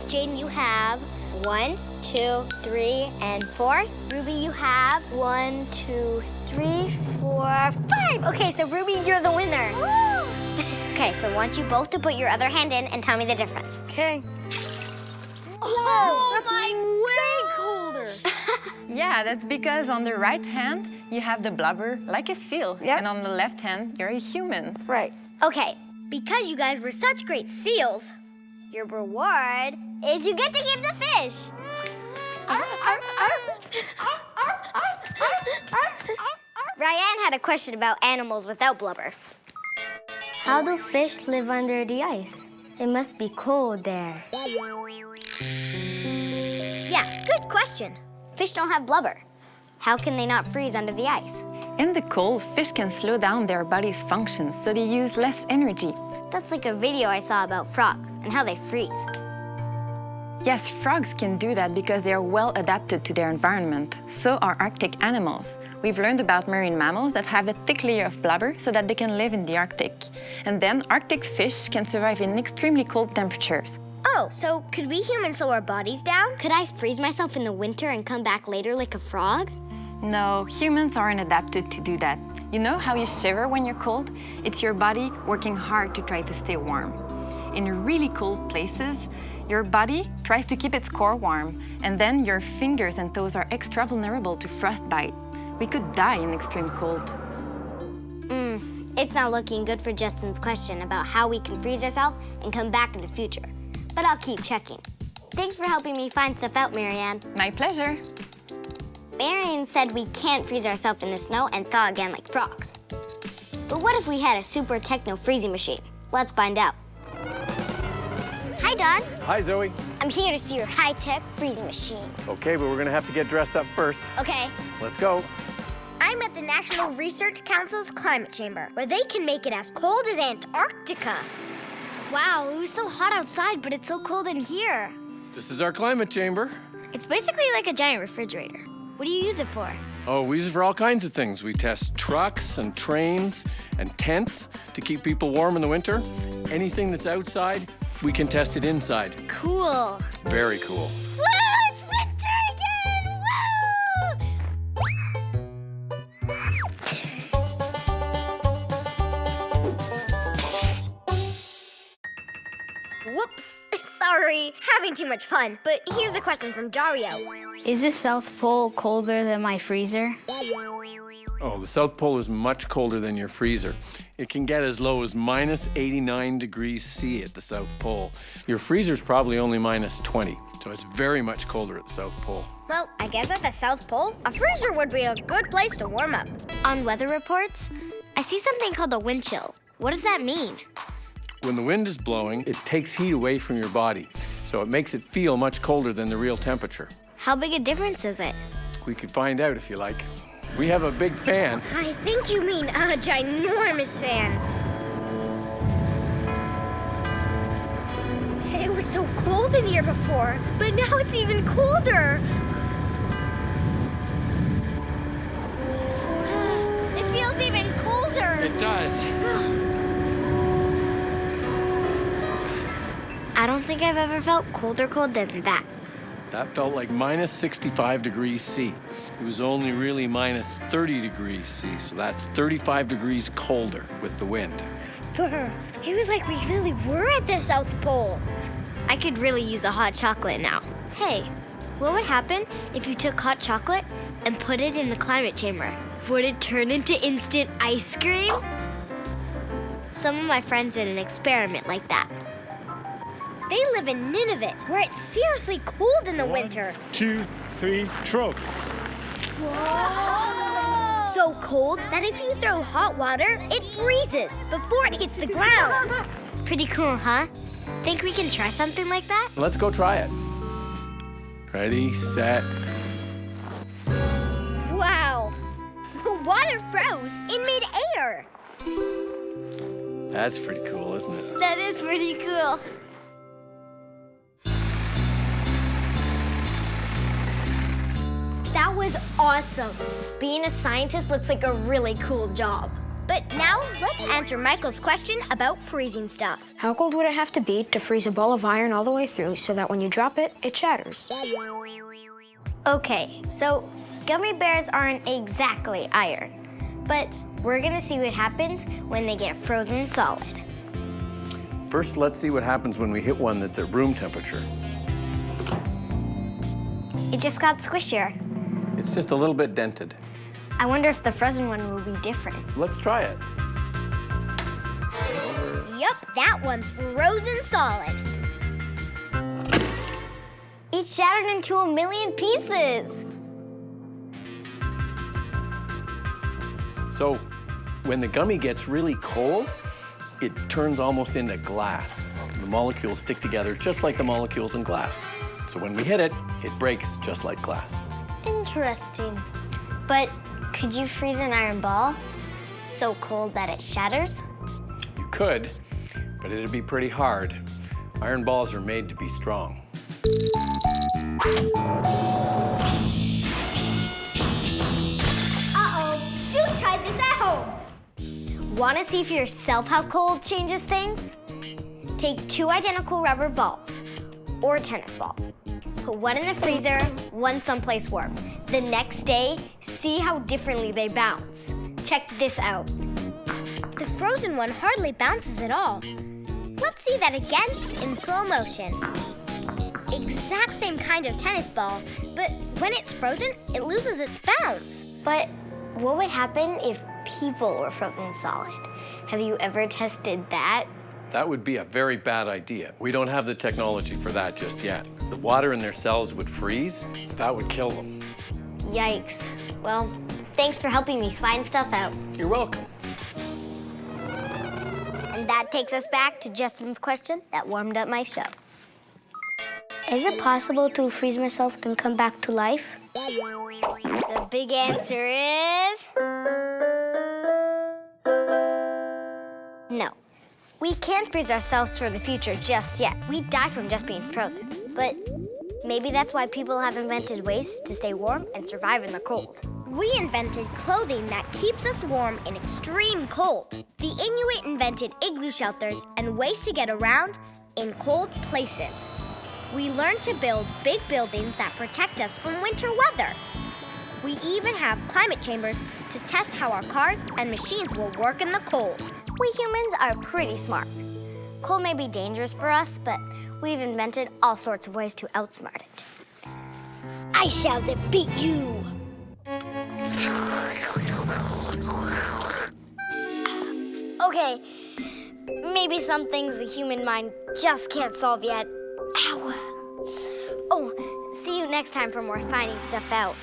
Jaden, you have 1, 2, 3, and 4. Ruby, you have 1, 2, 3, 4, 5. Okay, so Ruby, you're the winner. Woo! Okay, so I want you both to put your other hand in and tell me the difference. Okay. Oh, that's way colder. Yeah, that's because on the right hand, you have the blubber like a seal. Yep. And on the left hand, you're a human. Right. Okay, because you guys were such great seals, your reward is you get to keep the fish. Ryan had a question about animals without blubber. How do fish live under the ice? It must be cold there. Yeah, good question. Fish don't have blubber. How can they not freeze under the ice? In the cold, fish can slow down their body's functions, so they use less energy. That's like a video I saw about frogs and how they freeze. Yes, frogs can do that because they are well adapted to their environment. So are Arctic animals. We've learned about marine mammals that have a thick layer of blubber so that they can live in the Arctic. And then Arctic fish can survive in extremely cold temperatures. Oh, so could we humans slow our bodies down? Could I freeze myself in the winter and come back later like a frog? No, humans aren't adapted to do that. You know how you shiver when you're cold? It's your body working hard to try to stay warm. In really cold places, your body tries to keep its core warm, and then your fingers and toes are extra vulnerable to frostbite. We could die in extreme cold. It's not looking good for Justin's question about how we can freeze ourselves and come back in the future. But I'll keep checking. Thanks for helping me find stuff out, Marianne. My pleasure. Marianne said we can't freeze ourselves in the snow and thaw again like frogs. But what if we had a super techno freezing machine? Let's find out. Hi, Don. Hi, Zoe. I'm here to see your high-tech freezing machine. Okay, but we're gonna have to get dressed up first. Okay. Let's go. I'm at the National Research Council's climate chamber, where they can make it as cold as Antarctica. Wow, it was so hot outside, but it's so cold in here. This is our climate chamber. It's basically like a giant refrigerator. What do you use it for? Oh, we use it for all kinds of things. We test trucks and trains and tents to keep people warm in the winter. Anything that's outside, we can test it inside. Cool. Very cool. Woo! It's winter again! Woo! Whoops. Sorry. Having too much fun. But here's a question from Dario. Is the South Pole colder than my freezer? Oh, the South Pole is much colder than your freezer. It can get as low as minus 89 degrees C at the South Pole. Your freezer's probably only minus 20, so it's very much colder at the South Pole. Well, I guess at the South Pole, a freezer would be a good place to warm up. On weather reports, I see something called a wind chill. What does that mean? When the wind is blowing, it takes heat away from your body, so it makes it feel much colder than the real temperature. How big a difference is it? We could find out if you like. We have a big fan. I think you mean a ginormous fan. It was so cold in here before, but now it's even colder. It feels even colder. It does. I don't think I've ever felt colder cold than that. That felt like minus 65 degrees C. It was only really minus 30 degrees C, so that's 35 degrees colder with the wind. It was like we really were at the South Pole. I could really use a hot chocolate now. Hey, what would happen if you took hot chocolate and put it in the climate chamber? Would it turn into instant ice cream? Some of my friends did an experiment like that. They live in Nunavut, where it's seriously cold in the winter. 1, 2, 3, throw. Whoa! So cold that if you throw hot water, it freezes before it hits the ground. Pretty cool, huh? Think we can try something like that? Let's go try it. Ready, set. Wow! The water froze in midair. That's pretty cool, isn't it? That is pretty cool. That was awesome. Being a scientist looks like a really cool job. But now, let's answer Michael's question about freezing stuff. How cold would it have to be to freeze a ball of iron all the way through so that when you drop it, it shatters? Okay, so gummy bears aren't exactly iron, but we're gonna see what happens when they get frozen solid. First, let's see what happens when we hit one that's at room temperature. It just got squishier. It's just a little bit dented. I wonder if the frozen one will be different. Let's try it. Yup, that one's frozen solid. It shattered into 1,000,000 pieces. So, when the gummy gets really cold, it turns almost into glass. The molecules stick together just like the molecules in glass. So when we hit it, it breaks just like glass. Interesting. But could you freeze an iron ball so cold that it shatters? You could, but it'd be pretty hard. Iron balls are made to be strong. Uh-oh, do try this at home. Want to see for yourself how cold changes things? Take 2 identical rubber balls, or tennis balls. Put one in the freezer, one someplace warm. The next day, see how differently they bounce. Check this out. The frozen one hardly bounces at all. Let's see that again in slow motion. Exact same kind of tennis ball, but when it's frozen, it loses its bounce. But what would happen if people were frozen solid? Have you ever tested that? That would be a very bad idea. We don't have the technology for that just yet. The water in their cells would freeze. That would kill them. Yikes. Well, thanks for helping me find stuff out. You're welcome. And that takes us back to Justin's question that warmed up my show. Is it possible to freeze myself and come back to life? The big answer is... no. We can't freeze ourselves for the future just yet. We die from just being frozen. But maybe that's why people have invented ways to stay warm and survive in the cold. We invented clothing that keeps us warm in extreme cold. The Inuit invented igloo shelters and ways to get around in cold places. We learned to build big buildings that protect us from winter weather. We even have climate chambers to test how our cars and machines will work in the cold. We humans are pretty smart. Cold may be dangerous for us, but we've invented all sorts of ways to outsmart it. I shall defeat you! Okay, maybe some things the human mind just can't solve yet. Ow. Oh, see you next time for more finding stuff out.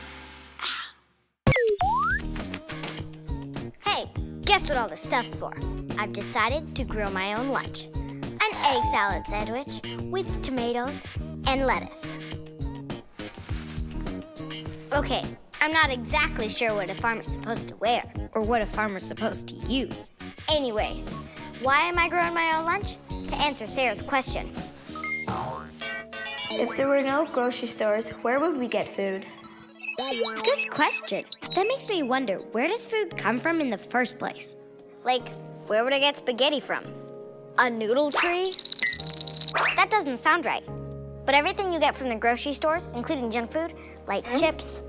Hey, guess what all this stuff's for? I've decided to grill my own lunch. An egg salad sandwich with tomatoes and lettuce. Okay, I'm not exactly sure what a farmer's supposed to wear or what a farmer's supposed to use. Anyway, why am I growing my own lunch? To answer Sarah's question. If there were no grocery stores, where would we get food? Good question. That makes me wonder, where does food come from in the first place? Like, where would I get spaghetti from? A noodle tree? That doesn't sound right. But everything you get from the grocery stores, including junk food, like chips,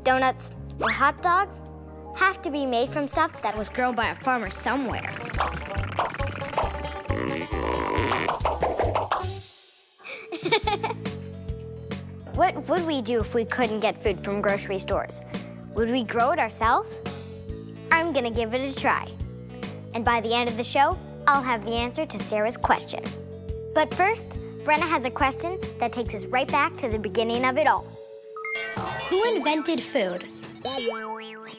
donuts, or hot dogs, have to be made from stuff that was grown by a farmer somewhere. What would we do if we couldn't get food from grocery stores? Would we grow it ourselves? I'm gonna give it a try. And by the end of the show, I'll have the answer to Sarah's question. But first, Brenna has a question that takes us right back to the beginning of it all. Who invented food?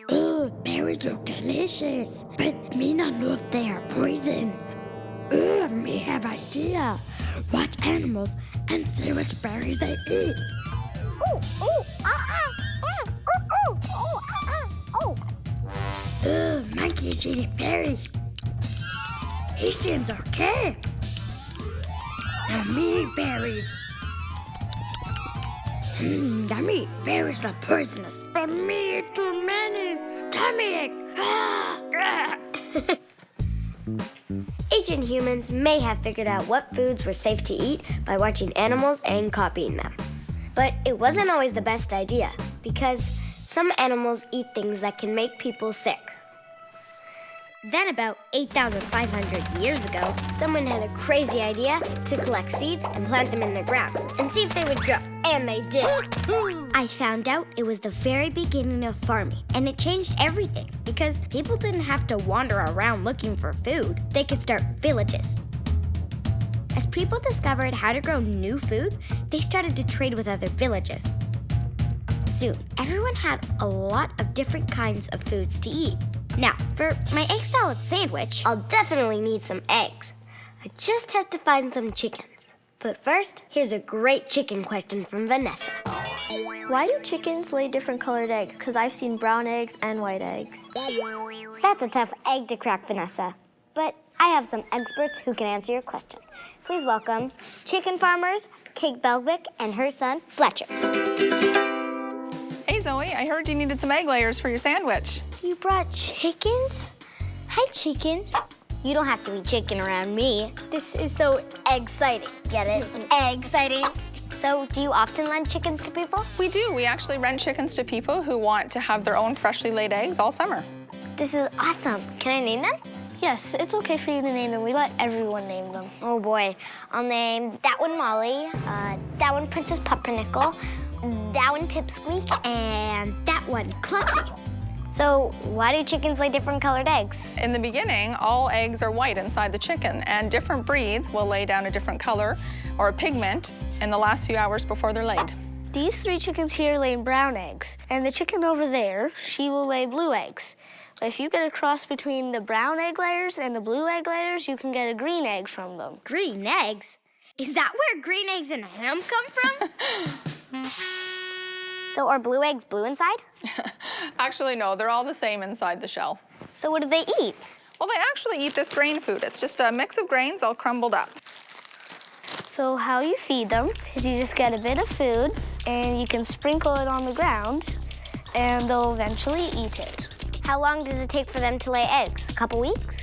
Oh, berries look delicious, but me not know if they are poison. Oh, me have idea. What animals and see which berries they eat. Oh, monkey's eating berries. He seems okay. Now me eat berries. Yummy, berries not poisonous, but me eat too many. Tummy ache. Ancient humans may have figured out what foods were safe to eat by watching animals and copying them. But it wasn't always the best idea, because some animals eat things that can make people sick. Then about 8,500 years ago, someone had a crazy idea to collect seeds and plant them in the ground and see if they would grow. And they did. I found out it was the very beginning of farming, and it changed everything because people didn't have to wander around looking for food. They could start villages. As people discovered how to grow new foods, they started to trade with other villages. Soon, everyone had a lot of different kinds of foods to eat. Now, for my egg salad sandwich, I'll definitely need some eggs. I just have to find some chickens. But first, here's a great chicken question from Vanessa. Why do chickens lay different colored eggs? Because I've seen brown eggs and white eggs. That's a tough egg to crack, Vanessa. But I have some experts who can answer your question. Please welcome chicken farmers Kate Belwick and her son, Fletcher. Hey, Zoe, I heard you needed some egg layers for your sandwich. You brought chickens? Hi, chickens. You don't have to eat chicken around me. This is so exciting. Get it? Exciting. So, do you often lend chickens to people? We do. We actually rent chickens to people who want to have their own freshly laid eggs all summer. This is awesome. Can I name them? Yes, it's okay for you to name them. We let everyone name them. Oh boy. I'll name that one Molly, that one Princess Pumpernickel, that one Pipsqueak, and that one Clucky. So why do chickens lay different colored eggs? In the beginning, all eggs are white inside the chicken, and different breeds will lay down a different color or a pigment in the last few hours before they're laid. These three chickens here lay brown eggs, and the chicken over there, she will lay blue eggs. But if you get a cross between the brown egg layers and the blue egg layers, you can get a green egg from them. Green eggs? Is that where green eggs and ham come from? So are blue eggs blue inside? Actually, no, they're all the same inside the shell. So what do they eat? Well, they actually eat this grain food. It's just a mix of grains all crumbled up. So how you feed them is you just get a bit of food and you can sprinkle it on the ground and they'll eventually eat it. How long does it take for them to lay eggs? A couple weeks?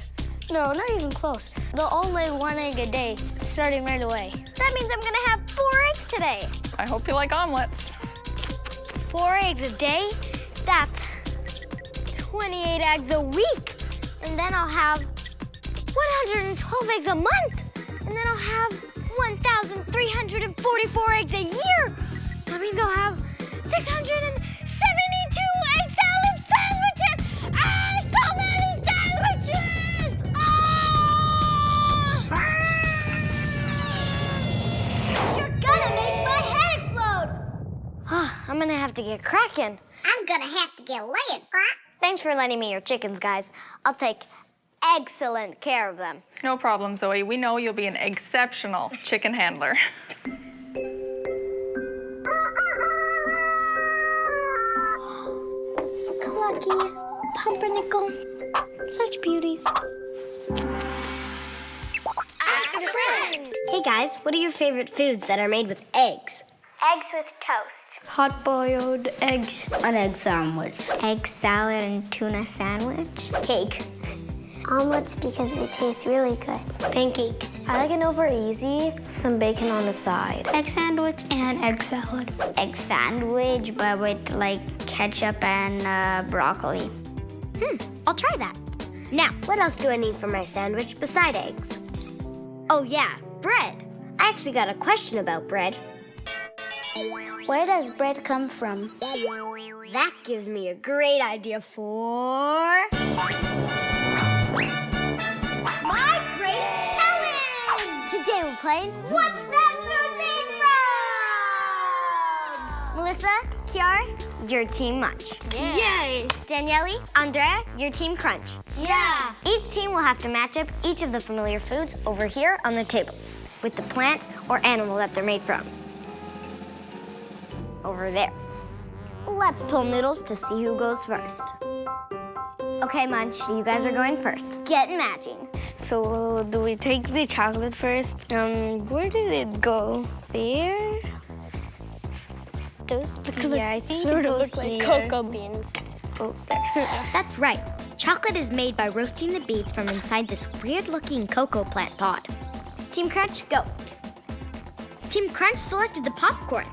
No, not even close. They'll all lay one egg a day, starting right away. That means I'm gonna have 4 eggs today. I hope you like omelets. 4 eggs a day? That's 28 eggs a week. And then I'll have 112 eggs a month. And then I'll have 1,344 eggs a year. That means I'll have 672 egg salad sandwiches. Ah, so many sandwiches! Ah! You're gonna make my head explode. I'm gonna have to get cracking. I'm gonna have to get laying, bruh. Thanks for lending me your chickens, guys. I'll take excellent care of them. No problem, Zoe. We know you'll be an exceptional chicken handler. Clucky, Pumpernickel, such beauties. Ask a friend. Hey Hey guys, what are your favorite foods that are made with eggs? Eggs with toast. Hard-boiled eggs. An egg sandwich. Egg salad and tuna sandwich. Cake. Omelets because they taste really good. Pancakes. I like an over easy with some bacon on the side. Egg sandwich and egg salad. Egg sandwich, but with like ketchup and broccoli. I'll try that. Now, what else do I need for my sandwich beside eggs? Oh yeah, bread. I actually got a question about bread. Where does bread come from? That gives me a great idea for... My Great Challenge! Today we're playing What's That Food Made From? Melissa, Kiara, your team Munch. Yeah. Yay! Daniele, Andrea, your team Crunch. Yeah! Each team will have to match up each of the familiar foods over here on the tables with the plant or animal that they're made from. Over there. Let's pull noodles to see who goes first. Okay, Munch, you guys are going first. Get matching. So, do we take the chocolate first? Where did it go? There? Those look I think sort it of goes look like here. cocoa beans. Goes there. That's right. Chocolate is made by roasting the beads from inside this weird-looking cocoa plant pod. Team Crunch, go. Team Crunch selected the popcorn,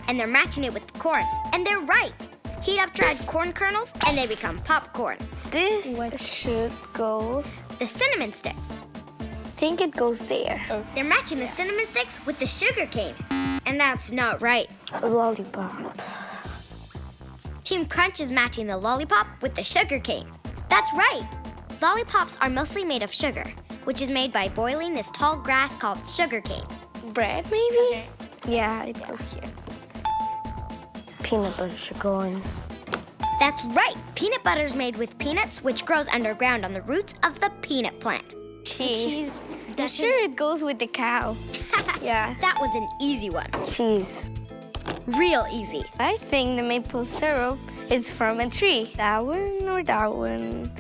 and they're matching it with the corn. And they're right. Heat up dried corn kernels, and they become popcorn. This should go. The cinnamon sticks. I think it goes there. They're matching the cinnamon sticks with the sugar cane. And that's not right. A lollipop. Team Crunch is matching the lollipop with the sugar cane. That's right. Lollipops are mostly made of sugar, which is made by boiling this tall grass called sugar cane. Bread, maybe? Yeah, it goes here. Peanut butter should go in. That's right. Peanut butter is made with peanuts, which grows underground on the roots of the peanut plant. Cheese. I'm sure it goes with the cow. Yeah. That was an easy one. Cheese. Real easy. I think the maple syrup is from a tree. That one or that one?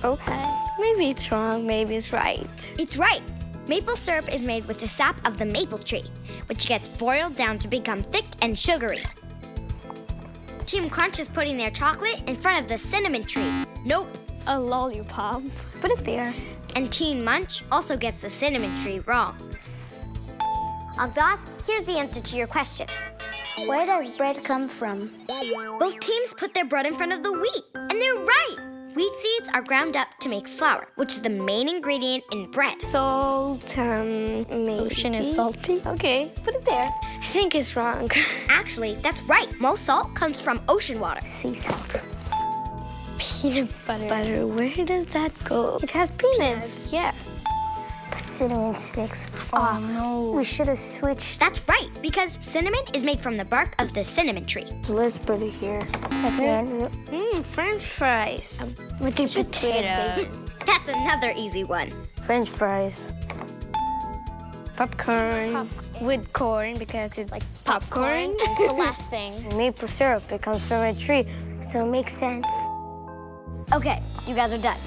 Okay. Maybe it's wrong, maybe it's right. It's right. Maple syrup is made with the sap of the maple tree, which gets boiled down to become thick and sugary. Team Crunch is putting their chocolate in front of the cinnamon tree. Nope. A lollipop. Put it there. And Team Munch also gets the cinnamon tree wrong. Agdas, here's the answer to your question. Where does bread come from? Both teams put their bread in front of the wheat, and they're right. Wheat seeds are ground up to make flour, which is the main ingredient in bread. Salt, maybe. Ocean is salty. Okay, put it there. I think it's wrong. Actually, that's right. Most salt comes from ocean water. Sea salt. Peanut butter. Where does that go? It has peanuts. Yeah. The cinnamon sticks. Oh no. We should have switched. That's right, because cinnamon is made from the bark of the cinnamon tree. Let's put it here. French fries. With the potato. That's another easy one. French fries. Popcorn. With corn because it's like popcorn. It's the last thing. Maple syrup, it comes from a tree, so it makes sense. Okay, you guys are done.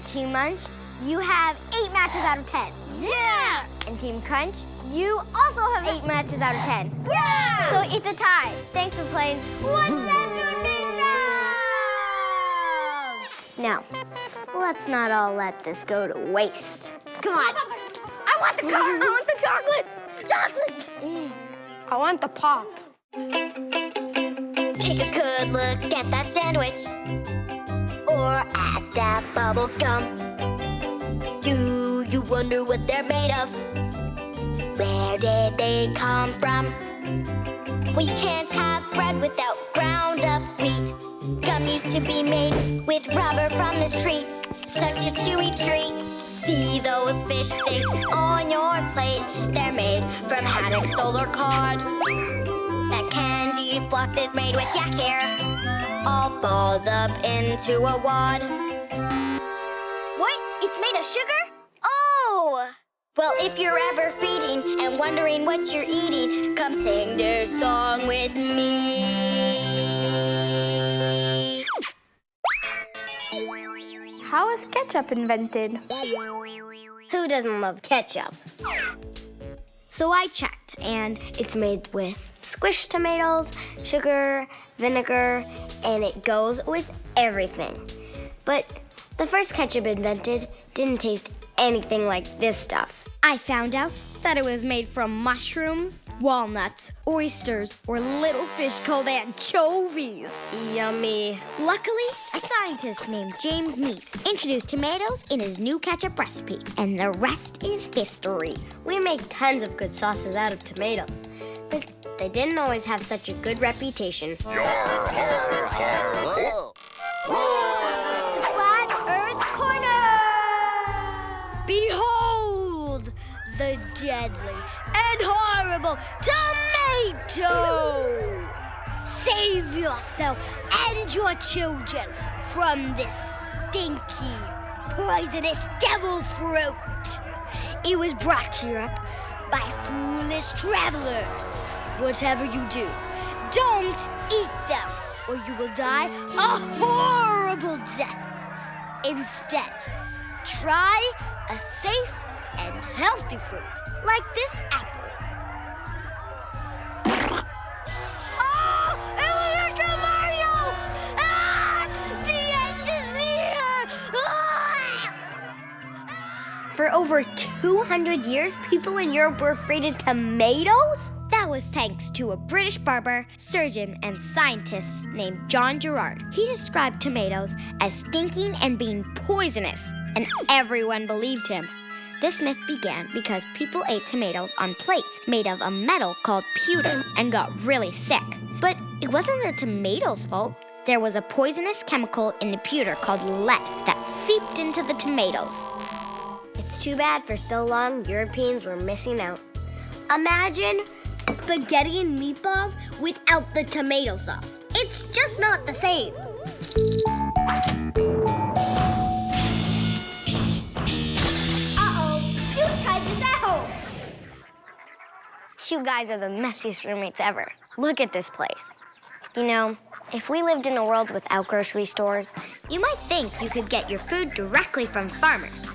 Team Munch, you have 8 matches out of 10. Yeah! And Team Crunch, you also have 8 matches out of 10. Yeah! So it's a tie. Thanks for playing What's That Food Made From? Now, let's not all let this go to waste. Come on. I want the car. I want the chocolate. Chocolate. I want the pop. Take a good look at that sandwich. Or at that bubble gum. Do you wonder what they're made of? Where did they come from? We can't have bread without ground up wheat. Gum used to be made with rubber from this tree. Such a chewy treat. See those fish sticks on your plate? They're made from haddock solar cod. That candy floss is made with yak hair, all balled up into a wad. What? It's made of sugar? Oh! Well, if you're ever feeding and wondering what you're eating, come sing this song with me. How was ketchup invented? Who doesn't love ketchup? So I checked, and it's made with squished tomatoes, sugar, vinegar, and it goes with everything. But the first ketchup invented didn't taste anything like this stuff. I found out that it was made from mushrooms, walnuts, oysters, or little fish called anchovies. Yummy. Luckily, a scientist named James Meese introduced tomatoes in his new ketchup recipe, and the rest is history. We make tons of good sauces out of tomatoes, but they didn't always have such a good reputation. Whoa. Flat Earth Corner! Behold the deadly and horrible tomato! Save yourself and your children from this stinky, poisonous devil fruit. It was brought to Europe by foolish travelers. Whatever you do, don't eat them, or you will die a horrible death. Instead, try a safe and healthy fruit, like this apple. Oh, it was a tomato! Ah, the end is near! Ah! For over 200 years, people in Europe were afraid of tomatoes? That was thanks to a British barber, surgeon, and scientist named John Gerard. He described tomatoes as stinking and being poisonous, and everyone believed him. This myth began because people ate tomatoes on plates made of a metal called pewter and got really sick. But it wasn't the tomatoes' fault. There was a poisonous chemical in the pewter called lead that seeped into the tomatoes. It's too bad for so long Europeans were missing out. Imagine spaghetti and meatballs without the tomato sauce. It's just not the same. Uh-oh, do try this at home. You guys are the messiest roommates ever. Look at this place. You know, if we lived in a world without grocery stores, You might think you could get your food directly from farmers.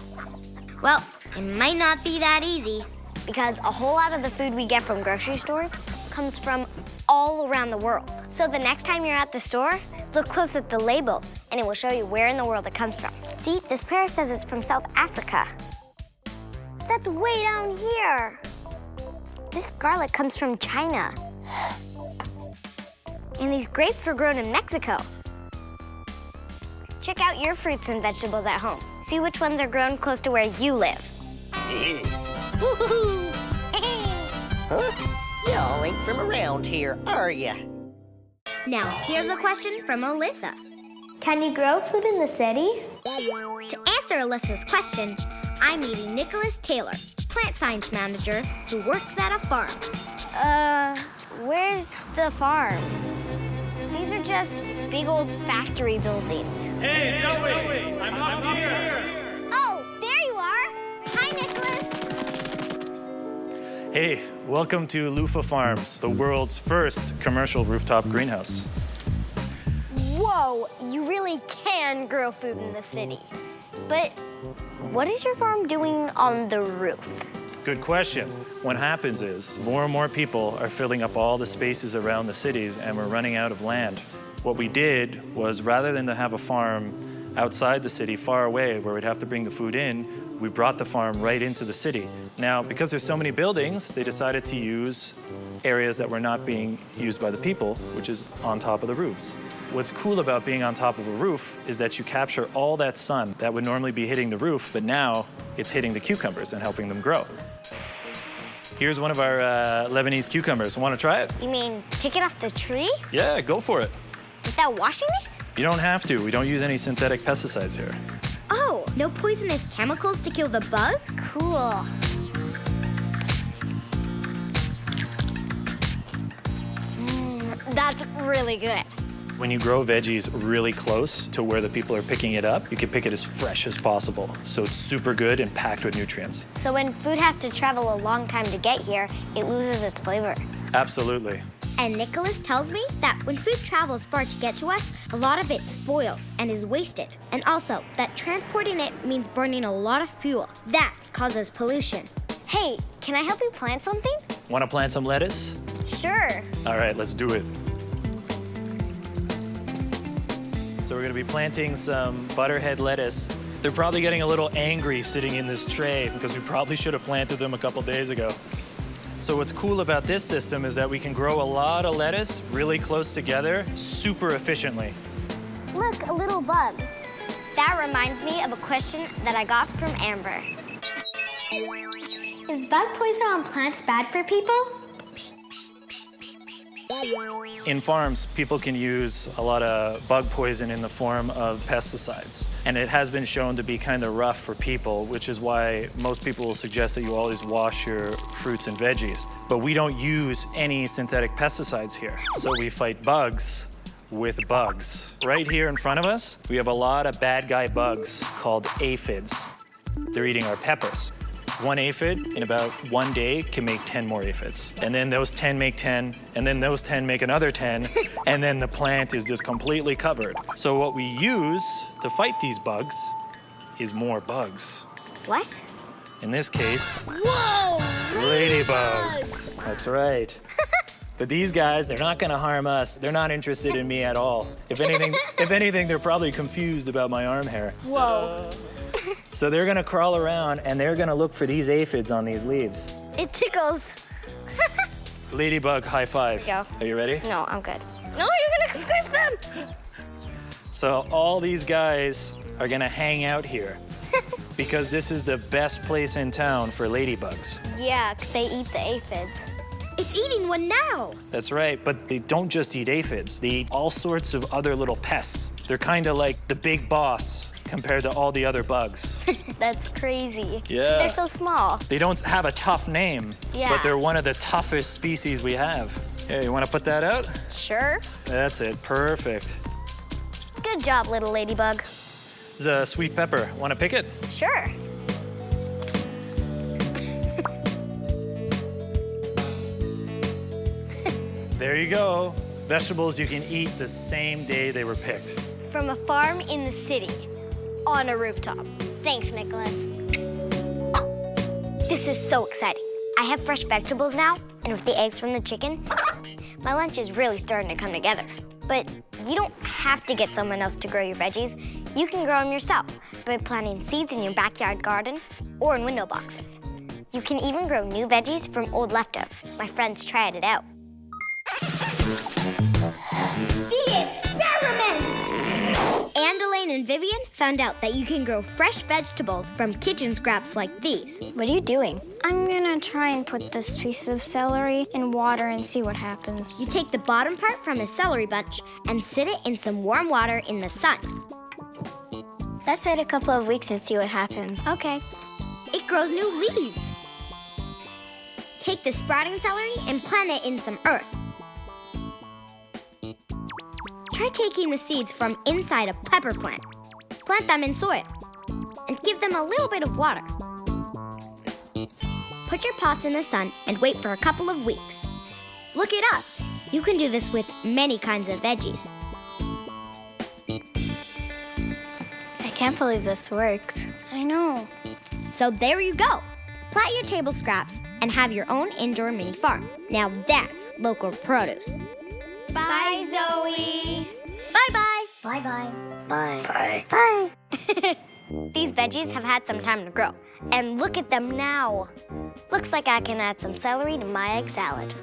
Well, it might not be that easy. because a whole lot of the food we get from grocery stores comes from all around the world. So the next time you're at the store, look close at the label, and it will show you where in the world it comes from. See, this pear says it's from South Africa. That's way down here. This garlic comes from China. And these grapes were grown in Mexico. Check out your fruits and vegetables at home. See which ones are grown close to where you live. Woohoo! Huh? Y'all ain't from around here, are ya? Now, here's a question from Alyssa. Can you grow food in the city? To answer Alyssa's question, I'm meeting Nicholas Taylor, plant science manager who works at a farm. Where's the farm? These are just big old factory buildings. Hey, Zoe! I'm up here! Oh, there you are! Hi, Nicholas. Hey, welcome to Loofah Farms, the world's first commercial rooftop greenhouse. Whoa, you really can grow food in the city. But what is your farm doing on the roof? Good question. What happens is more and more people are filling up all the spaces around the cities and we're running out of land. What we did was rather than to have a farm outside the city far away where we'd have to bring the food in, we brought the farm right into the city. Now, because there's so many buildings, they decided to use areas that were not being used by the people, which is on top of the roofs. What's cool about being on top of a roof is that you capture all that sun that would normally be hitting the roof, but now it's hitting the cucumbers and helping them grow. Here's one of our Lebanese cucumbers. Want to try it? You mean pick it off the tree? Yeah, go for it. Without washing it? You don't have to. We don't use any synthetic pesticides here. Oh, no poisonous chemicals to kill the bugs? Cool. That's really good. When you grow veggies really close to where the people are picking it up, you can pick it as fresh as possible. So it's super good and packed with nutrients. So when food has to travel a long time to get here, it loses its flavor. Absolutely. And Nicholas tells me that when food travels far to get to us, a lot of it spoils and is wasted. And also that transporting it means burning a lot of fuel. That causes pollution. Hey, can I help you plant something? Want to plant some lettuce? Sure. All right, let's do it. So we're gonna be planting some butterhead lettuce. They're probably getting a little angry sitting in this tray because we probably should have planted them a couple days ago. So what's cool about this system is that we can grow a lot of lettuce really close together, super efficiently. Look, a little bug. That reminds me of a question that I got from Amber. Is bug poison on plants bad for people? In farms, people can use a lot of bug poison in the form of pesticides. And it has been shown to be kind of rough for people, which is why most people will suggest that you always wash your fruits and veggies. But we don't use any synthetic pesticides here. So we fight bugs with bugs. Right here in front of us, we have a lot of bad guy bugs called aphids. They're eating our peppers. One aphid in about 1 day can make 10 more aphids. And then those 10 make 10, and then those 10 make another 10, and then the plant is just completely covered. So what we use to fight these bugs is more bugs. What? In this case, Whoa! ladybugs. That's right. But these guys, they're not gonna harm us. They're not interested in me at all. If anything, they're probably confused about my arm hair. Whoa. So they're gonna crawl around and they're gonna look for these aphids on these leaves. It tickles. Ladybug high five. There you go. Are you ready? No, I'm good. No, you're gonna squish them! So all these guys are gonna hang out here because this is the best place in town for ladybugs. Yeah, 'cause they eat the aphids. It's eating one now. That's right, but they don't just eat aphids. They eat all sorts of other little pests. They're kind of like the big boss compared to all the other bugs. That's crazy. Yeah. They're so small. They don't have a tough name, Yeah. but they're one of the toughest species we have. Hey, you want to put that out? Sure. That's it, perfect. Good job, little ladybug. This is a sweet pepper. Want to pick it? Sure. There you go. Vegetables you can eat the same day they were picked. From a farm in the city, on a rooftop. Thanks, Nicholas. This is so exciting. I have fresh vegetables now, and with the eggs from the chicken, my lunch is really starting to come together. But you don't have to get someone else to grow your veggies. You can grow them yourself by planting seeds in your backyard garden or in window boxes. You can even grow new veggies from old leftovers. My friends tried it out. The experiment! Elaine and Vivian found out that you can grow fresh vegetables from kitchen scraps like these. What are you doing? I'm gonna try and put this piece of celery in water and see what happens. You take the bottom part from a celery bunch and sit it in some warm water in the sun. Let's wait a couple of weeks and see what happens. Okay. It grows new leaves. Take the sprouting celery and plant it in some earth. Try taking the seeds from inside a pepper plant. Plant them in soil and give them a little bit of water. Put your pots in the sun and wait for a couple of weeks. Look it up. You can do this with many kinds of veggies. I can't believe this worked. I know. So there you go. Plant your table scraps and have your own indoor mini farm. Now that's local produce. Bye, Zoe. Bye-bye. Bye-bye. Bye. Bye. These veggies have had some time to grow. And look at them now. Looks like I can add some celery to my egg salad.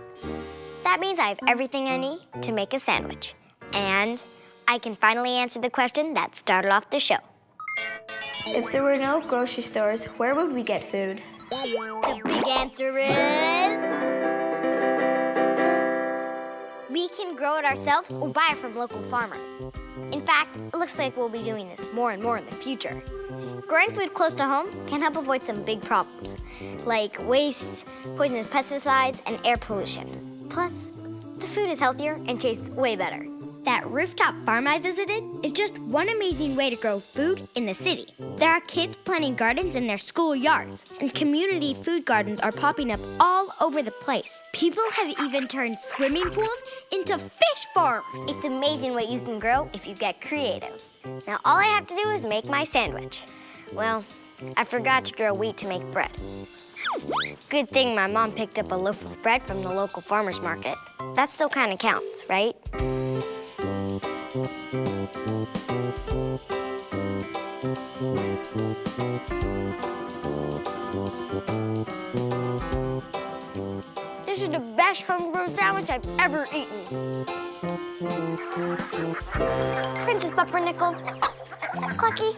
That means I have everything I need to make a sandwich. And I can finally answer the question that started off the show. If there were no grocery stores, where would we get food? The big answer is... we can grow it ourselves or buy it from local farmers. In fact, it looks like we'll be doing this more and more in the future. Growing food close to home can help avoid some big problems, like waste, poisonous pesticides, and air pollution. Plus, the food is healthier and tastes way better. That rooftop farm I visited is just one amazing way to grow food in the city. There are kids planting gardens in their school yards, and community food gardens are popping up all over the place. People have even turned swimming pools into fish farms. It's amazing what you can grow if you get creative. Now all I have to do is make my sandwich. Well, I forgot to grow wheat to make bread. Good thing my mom picked up a loaf of bread from the local farmer's market. That still kind of counts, right? This is the best homegrown sandwich I've ever eaten. Princess Pumpernickel, Clucky,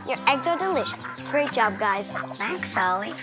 your eggs are delicious. Great job, guys. Thanks, Zoe.